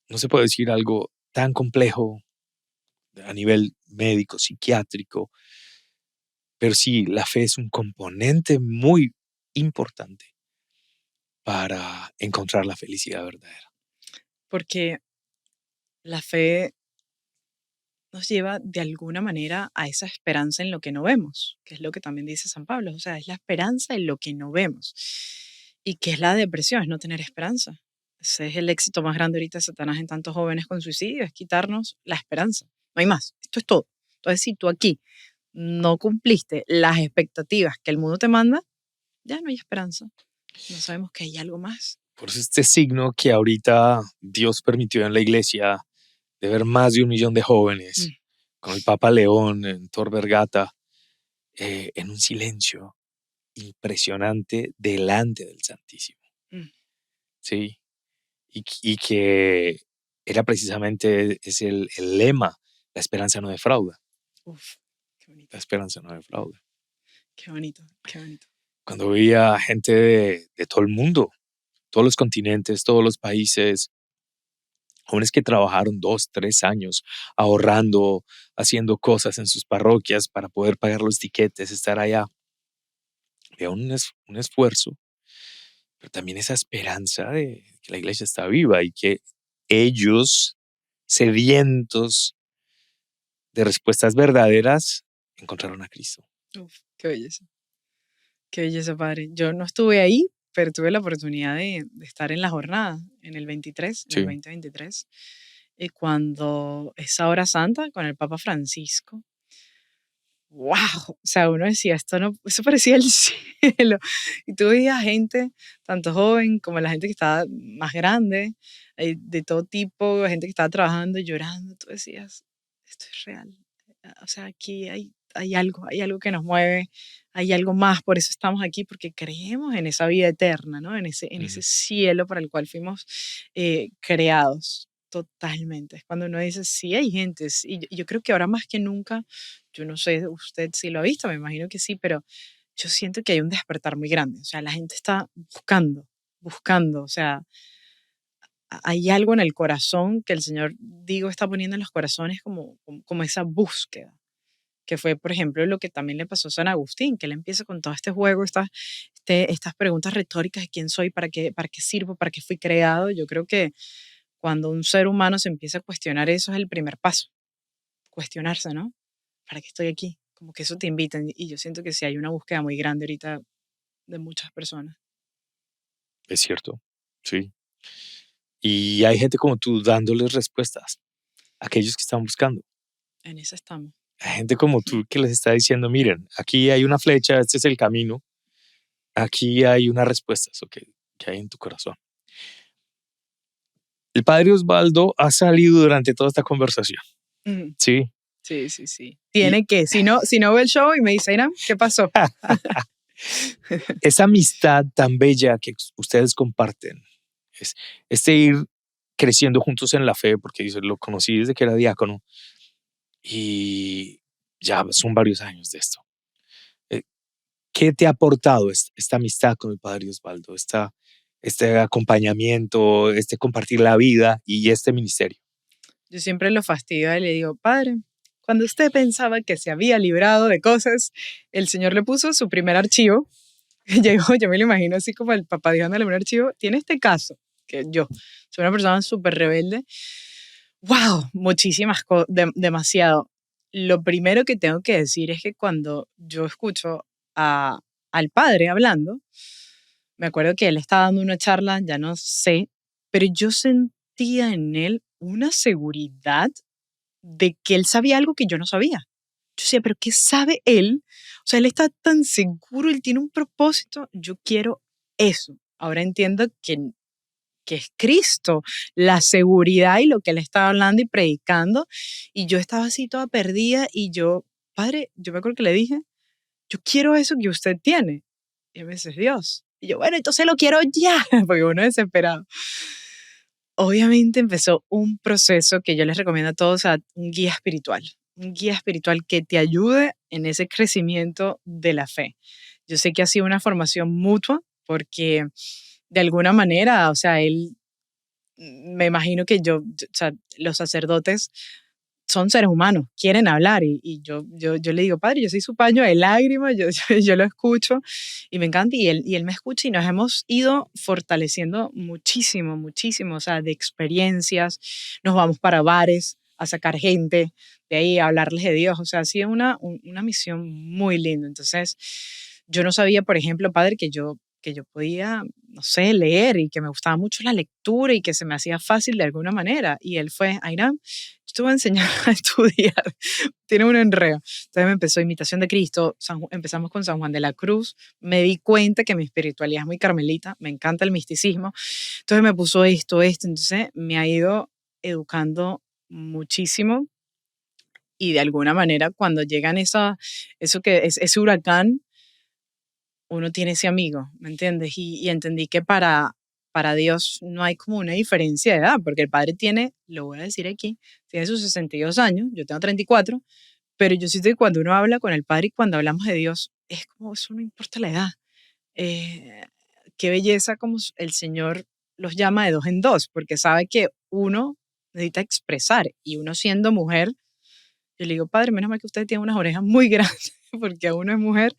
No se puede decir algo tan complejo a nivel médico, psiquiátrico, pero sí, la fe es un componente muy importante para encontrar la felicidad verdadera. Porque la fe nos lleva de alguna manera a esa esperanza en lo que no vemos, que es lo que también dice San Pablo, o sea, es la esperanza en lo que no vemos. ¿Y qué es la depresión? Es no tener esperanza. Ese es el éxito más grande ahorita de Satanás en tantos jóvenes con suicidio, es quitarnos la esperanza. No hay más, esto es todo. Entonces, si tú aquí no cumpliste las expectativas que el mundo te manda, ya no hay esperanza. No sabemos que hay algo más. Por eso este signo que ahorita Dios permitió en la iglesia de ver más de 1 millón de jóvenes Mm. con el Papa León en Tor Vergata, en un silencio impresionante delante del Santísimo. Mm. Sí, y que era precisamente es el lema: la esperanza no defrauda, Uf, qué bonito, la esperanza no defrauda. qué bonito, qué bonito. Cuando veía gente de todo el mundo, todos los continentes, todos los países, jóvenes que trabajaron 2, 3 años ahorrando, haciendo cosas en sus parroquias para poder pagar los tiquetes, estar allá. Había un esfuerzo, pero también esa esperanza de que la iglesia está viva y que ellos, sedientos de respuestas verdaderas, encontraron a Cristo. Uf, qué belleza, padre. Yo no estuve ahí, pero tuve la oportunidad de estar en la jornada, en el 23, en el Sí, 2023, cuando esa hora santa con el Papa Francisco. ¡Wow! O sea, uno decía, esto no, eso parecía el cielo. Y tú veías gente, tanto joven como la gente que estaba más grande, de todo tipo, gente que estaba trabajando y llorando. Tú decías, esto es real. O sea, aquí hay hay algo que nos mueve, hay algo más, por eso estamos aquí, porque creemos en esa vida eterna, ¿no? En ese Ujú. cielo para el cual fuimos creados. Totalmente. Es cuando uno dice, sí hay gente, yo creo que ahora más que nunca, yo no sé usted si lo ha visto, me imagino que sí, pero yo siento que hay un despertar muy grande. O sea, la gente está buscando, o sea, hay algo en el corazón que el Señor, digo, está poniendo en los corazones como esa búsqueda, que fue, por ejemplo, lo que también le pasó a San Agustín, que él empieza con todo este juego, estas preguntas retóricas de quién soy, para qué sirvo, para qué fui creado. Yo creo que cuando un ser humano se empieza a cuestionar eso es el primer paso, cuestionarse, ¿no? ¿Para qué estoy aquí? Como que eso te invita. Y yo siento que sí hay una búsqueda muy grande ahorita de muchas personas. Es cierto, sí. Y hay gente como tú dándoles respuestas a aquellos que están buscando. En eso estamos. Hay gente como tú que les está diciendo, miren, aquí hay una flecha, este es el camino, aquí hay unas respuestas, ok, que hay en tu corazón. El padre Osvaldo ha salido durante toda esta conversación, Ujú. ¿sí? Sí, sí, sí. Y Tiene que, si no ve el show y me dice, Irán, ¿qué pasó? esa amistad tan bella que ustedes comparten, es este ir creciendo juntos en la fe, porque dice, lo conocí desde que era diácono y ya son varios años de esto. Eh, ¿Qué te ha aportado esta amistad con el padre Osvaldo, este acompañamiento, este compartir la vida y este ministerio? Yo siempre lo fastidio y le digo, padre, cuando usted pensaba que se había librado de cosas, el Señor le puso su primer archivo. Llegó, yo me lo imagino así como el papá dejándole un archivo. Tiene este caso, que yo soy una persona súper rebelde. ¡Wow! Muchísimas cosas, demasiado. Lo primero que tengo que decir es que cuando yo escucho al padre hablando, me acuerdo que él estaba dando una charla, ya no sé, pero yo sentía en él una seguridad de que él sabía algo que yo no sabía. Yo decía, pero ¿qué sabe él? O sea, él está tan seguro, él tiene un propósito, yo quiero eso. Ahora entiendo que es Cristo, la seguridad y lo que él estaba hablando y predicando. Y yo estaba así toda perdida y yo, padre, yo me acuerdo que le dije, yo quiero eso que usted tiene. Y a veces Dios. Y yo, bueno, entonces lo quiero ya, porque uno es desesperado. Obviamente empezó un proceso que yo les recomiendo a todos, a un guía espiritual que te ayude en ese crecimiento de la fe. Yo sé que ha sido una formación mutua porque de alguna manera, o sea, él, me imagino que o sea, los sacerdotes son seres humanos, quieren hablar yo le digo, padre, yo soy su paño de lágrimas, yo lo escucho y me encanta y él me escucha y nos hemos ido fortaleciendo muchísimo, muchísimo, o sea, de experiencias, nos vamos para bares a sacar gente de ahí, a hablarles de Dios, o sea, ha sido una misión muy linda. Entonces, yo no sabía, por ejemplo, padre, que yo podía, no sé, leer y que me gustaba mucho la lectura y que se me hacía fácil de alguna manera. Y él fue, Airam, yo te voy a enseñar a estudiar. Tiene un enredo. Entonces me empezó Imitación de Cristo, empezamos con San Juan de la Cruz, me di cuenta que mi espiritualidad es muy carmelita, me encanta el misticismo, entonces me puso esto, entonces me ha ido educando muchísimo y de alguna manera cuando llegan eso que es ese huracán, uno tiene ese amigo, ¿me entiendes? Y entendí que para Dios no hay como una diferencia de edad, porque el padre tiene, lo voy a decir aquí, tiene sus 62 años, yo tengo 34, pero yo siento que cuando uno habla con el padre y cuando hablamos de Dios, es como eso no importa la edad. Eh, qué belleza como el Señor los llama de dos en dos, porque sabe que uno necesita expresar y uno siendo mujer, yo le digo, padre, menos mal que usted tiene unas orejas muy grandes, porque a uno es mujer,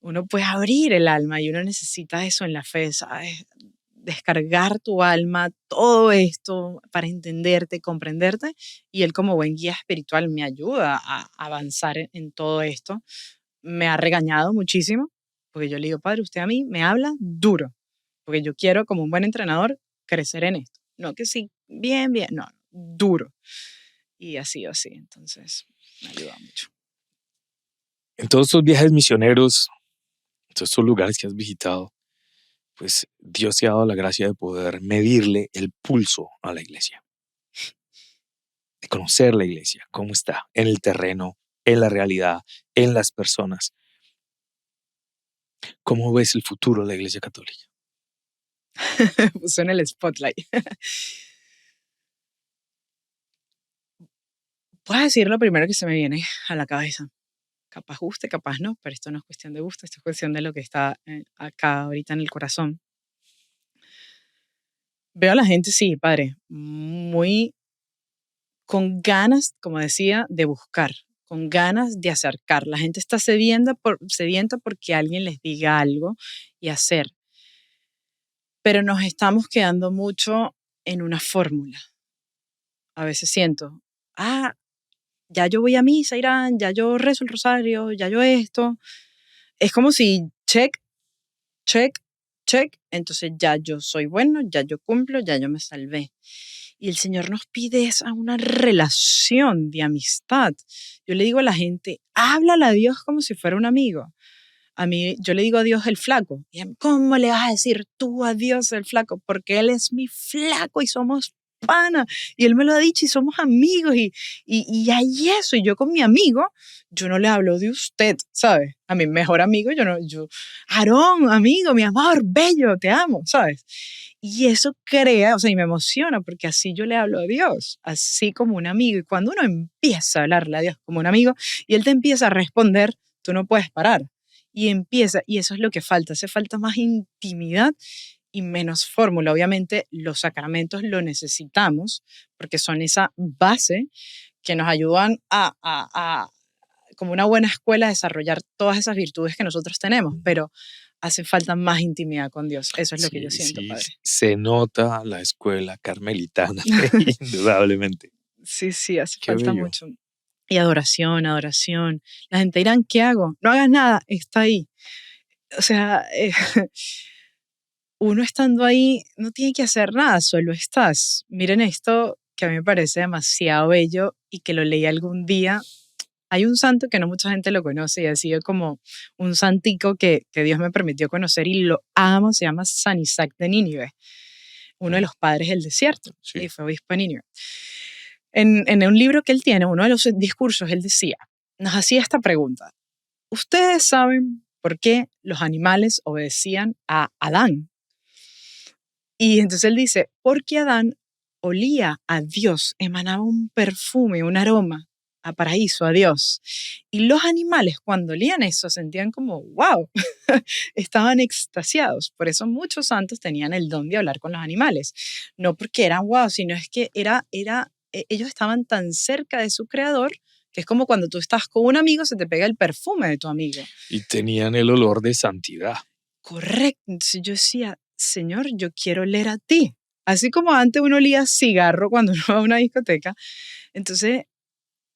uno puede abrir el alma y uno necesita eso en la fe, ¿sabes? Descargar tu alma, todo esto para entenderte, comprenderte. Y él como buen guía espiritual me ayuda a avanzar en todo esto. Me ha regañado muchísimo, porque yo le digo, padre, usted a mí me habla duro, porque yo quiero como un buen entrenador crecer en esto. No que sí, bien, bien, no, duro. Y así o así, entonces me ayuda mucho. En todos estos viajes misioneros, en todos estos lugares que has visitado, pues Dios te ha dado la gracia de poder medirle el pulso a la iglesia, de conocer la iglesia, cómo está en el terreno, en la realidad, en las personas. ¿Cómo ves el futuro de la Iglesia Católica? Puso en el spotlight. Voy a decir lo primero que se me viene a la cabeza. Capaz guste, capaz no, pero esto no es cuestión de gusto, esto es cuestión de lo que está acá ahorita en el corazón. Veo a la gente, sí, padre, muy con ganas, como decía, de buscar, con ganas de acercar. La gente está sedienta porque alguien les diga algo y hacer, pero nos estamos quedando mucho en una fórmula. A veces siento, ya yo voy a misa, Irán, ya yo rezo el rosario, ya yo esto. Es como si check, check, check, entonces ya yo soy bueno, ya yo cumplo, ya yo me salvé. Y el Señor nos pide esa una relación de amistad. Yo le digo a la gente, háblale a Dios como si fuera un amigo. A mí, yo le digo a Dios el flaco. Y a mí, ¿cómo le vas a decir tú a Dios el flaco? Porque Él es mi flaco y somos pana. Y Él me lo ha dicho y somos amigos y hay eso. Y yo con mi amigo, yo no le hablo de usted, ¿sabes? A mi mejor amigo, Aarón, amigo, mi amor, bello, te amo, ¿sabes? Y eso crea, o sea, y me emociona porque así yo le hablo a Dios, así como un amigo. Y cuando uno empieza a hablarle a Dios como un amigo y Él te empieza a responder, tú no puedes parar. Y empieza, y eso es lo que falta, hace falta más intimidad y menos fórmula. Obviamente los sacramentos lo necesitamos porque son esa base que nos ayudan como una buena escuela, a desarrollar todas esas virtudes que nosotros tenemos, pero hace falta más intimidad con Dios. Eso es lo que yo Sí, siento, sí, padre. se nota la escuela carmelitana, indudablemente. Sí, sí, hace Qué falta bello. mucho. Y adoración, adoración. La gente dirán, ¿qué hago? No hagas nada, está ahí. O sea, uno estando ahí no tiene que hacer nada, solo estás. Miren esto que a mí me parece demasiado bello y que lo leí algún día. Hay un santo que no mucha gente lo conoce y ha sido como un santico que Dios me permitió conocer y lo amo, se llama San Isaac de Nínive, uno de los padres del desierto, y Sí. fue obispo de Nínive. En un libro que él tiene, uno de los discursos, él decía, nos hacía esta pregunta: ¿ustedes saben por qué los animales obedecían a Adán? Y entonces él dice, porque Adán olía a Dios, emanaba un perfume, un aroma a paraíso, a Dios. Y los animales cuando olían eso sentían como, wow, estaban extasiados. Por eso muchos santos tenían el don de hablar con los animales. No porque eran wow, sino es que ellos estaban tan cerca de su creador que es como cuando tú estás con un amigo, se te pega el perfume de tu amigo. Y tenían el olor de santidad. Correcto. Entonces yo decía, Señor, yo quiero oler a ti. Así como antes uno olía cigarro cuando uno va a una discoteca. Entonces,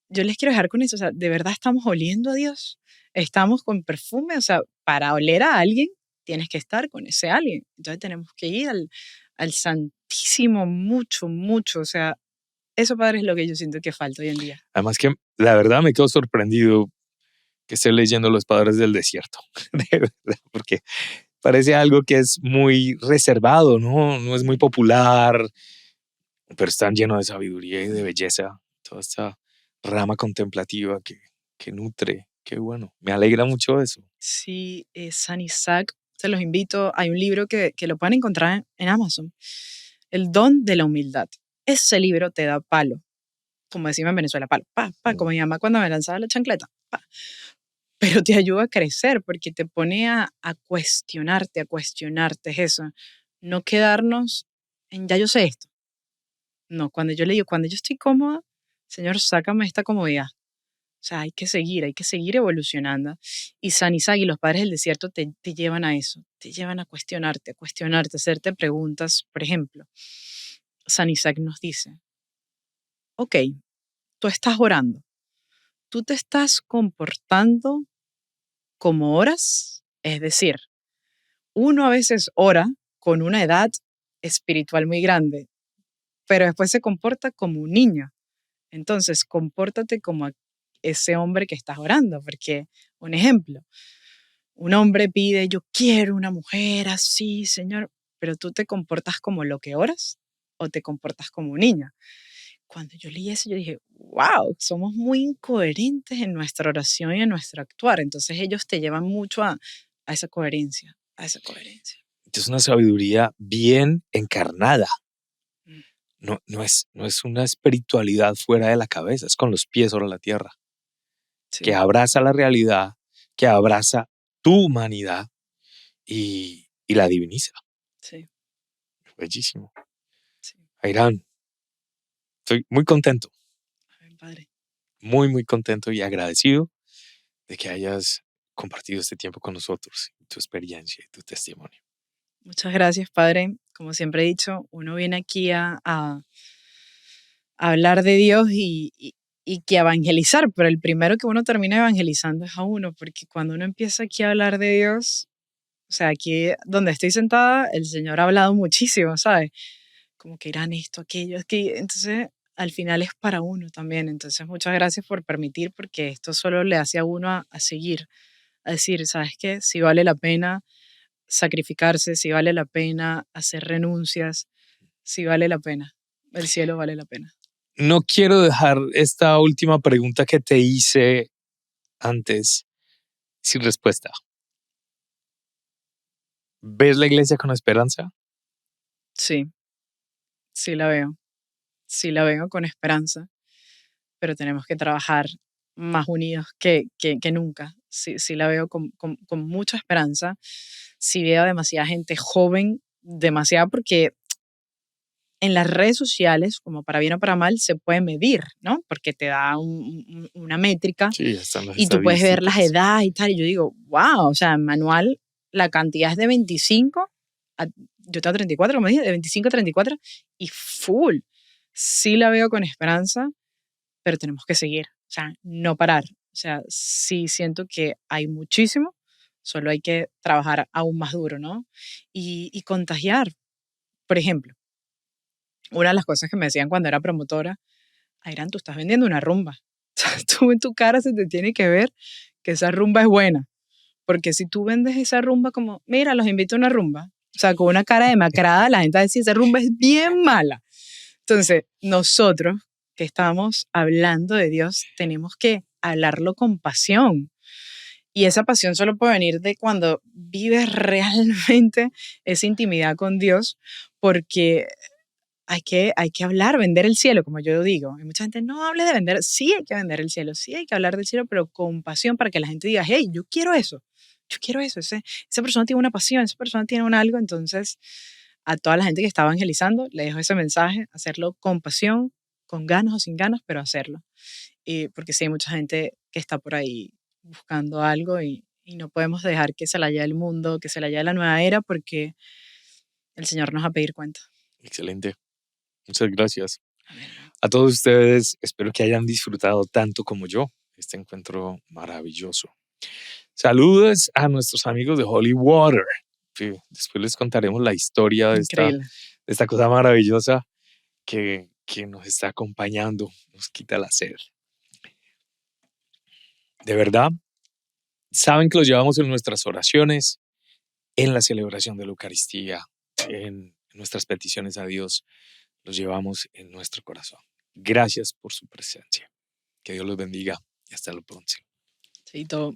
yo les quiero dejar con eso. O sea, ¿de verdad estamos oliendo a Dios? ¿Estamos con perfume? O sea, para oler a alguien, tienes que estar con ese alguien. Entonces tenemos que ir al Santísimo mucho, mucho. O sea, eso, Padre, es lo que yo siento que falta hoy en día. Además que la verdad me quedo sorprendido que esté leyendo Los Padres del Desierto, de verdad, porque parece algo que es muy reservado, ¿no? No es muy popular, pero están llenos de sabiduría y de belleza, toda esta rama contemplativa que nutre. Qué bueno, me alegra mucho eso. Sí, San Isaac, se los invito. Hay un libro que lo pueden encontrar en Amazon. El don de la humildad. Ese libro te da palo, como decimos en Venezuela, palo, pa, pa, como mi mamá cuando me lanzaba la chancleta, pa. Pero te ayuda a crecer porque te pone a cuestionarte, es eso. No quedarnos en ya yo sé esto. No, cuando yo le digo, cuando yo estoy cómoda, Señor, sácame esta comodidad. O sea, hay que seguir evolucionando. Y San Isaac y los padres del desierto te llevan a eso, te llevan a cuestionarte, hacerte preguntas. Por ejemplo, San Isaac nos dice, ok, tú estás orando, tú te estás comportando como oras, es decir, uno a veces ora con una edad espiritual muy grande, pero después se comporta como un niño. Entonces, compórtate como ese hombre que estás orando, porque, un ejemplo, un hombre pide, yo quiero una mujer así, Señor, pero tú te comportas como lo que oras o te comportas como un niño. cuando yo leí eso, yo dije, wow, somos muy incoherentes en nuestra oración y en nuestro actuar. Entonces ellos te llevan mucho a esa coherencia, a esa coherencia. Es una sabiduría bien encarnada. Mm, No es una espiritualidad fuera de la cabeza, es con los pies sobre la tierra, que sí, abraza la realidad, que abraza tu humanidad y la diviniza. sí, Bellísimo. sí. Airán, estoy muy contento, Amén, Padre. muy, muy contento y agradecido de que hayas compartido este tiempo con nosotros, tu experiencia y tu testimonio. Muchas gracias, Padre. Como siempre he dicho, uno viene aquí a hablar de Dios y que a evangelizar, pero el primero que uno termina evangelizando es a uno, porque cuando uno empieza aquí a hablar de Dios, o sea, aquí donde estoy sentada, el Señor ha hablado muchísimo, ¿sabes? Como que irán esto, aquello, aquí. Entonces, al final es para uno también. Entonces, muchas gracias por permitir, porque esto solo le hace a uno a seguir, a decir, ¿sabes qué? Si vale la pena sacrificarse, si vale la pena hacer renuncias, si vale la pena. El cielo vale la pena. No quiero dejar esta última pregunta que te hice antes sin respuesta. ¿Ves la iglesia con esperanza? Sí, sí la veo. Sí la veo con esperanza, pero tenemos que trabajar más unidos que nunca. Sí, sí la veo con mucha esperanza. Sí veo demasiada gente joven, demasiada porque en las redes sociales, como para bien o para mal, se puede medir, ¿no? Porque te da una métrica Sí, están las y tú puedes ver las estadísticas. edades y tal. Y yo digo, wow, o sea, en manual la cantidad es de 25, yo tengo 34, como dije, de 25 a 34 y full. Sí la veo con esperanza, pero tenemos que seguir, o sea, no parar. O sea, sí siento que hay muchísimo, solo hay que trabajar aún más duro, ¿no? Y contagiar. Por ejemplo, una de las cosas que me decían cuando era promotora, Ayrán, tú estás vendiendo una rumba. O sea, tú en tu cara se te tiene que ver que esa rumba es buena. Porque si tú vendes esa rumba como, mira, los invito a una rumba, o sea, con una cara demacrada, la gente va a decir, esa rumba es bien mala. Entonces, nosotros que estamos hablando de Dios, tenemos que hablarlo con pasión. Y esa pasión solo puede venir de cuando vives realmente esa intimidad con Dios, porque hay que hablar, vender el cielo, como yo digo. Hay mucha gente, no hables de vender, sí hay que vender el cielo, sí hay que hablar del cielo, pero con pasión para que la gente diga, hey, yo quiero eso, esa persona tiene una pasión, esa persona tiene un algo, entonces a toda la gente que está evangelizando, le dejo ese mensaje, hacerlo con pasión, con ganas o sin ganas, pero hacerlo. Y porque sí hay mucha gente que está por ahí buscando algo y no podemos dejar que se la lleve el mundo, que se la lleve la nueva era, porque el Señor nos va a pedir cuenta. Excelente. Muchas gracias. Amén. A todos ustedes, espero que hayan disfrutado tanto como yo este encuentro maravilloso. Saludos a nuestros amigos de Holy Water. Sí, después les contaremos la historia Increíble. de esta cosa maravillosa que nos está acompañando, nos quita la sed. De verdad, saben que los llevamos en nuestras oraciones, en la celebración de la Eucaristía, en nuestras peticiones a Dios, los llevamos en nuestro corazón. Gracias por su presencia. Que Dios los bendiga y hasta lo próximo. Sí, todo.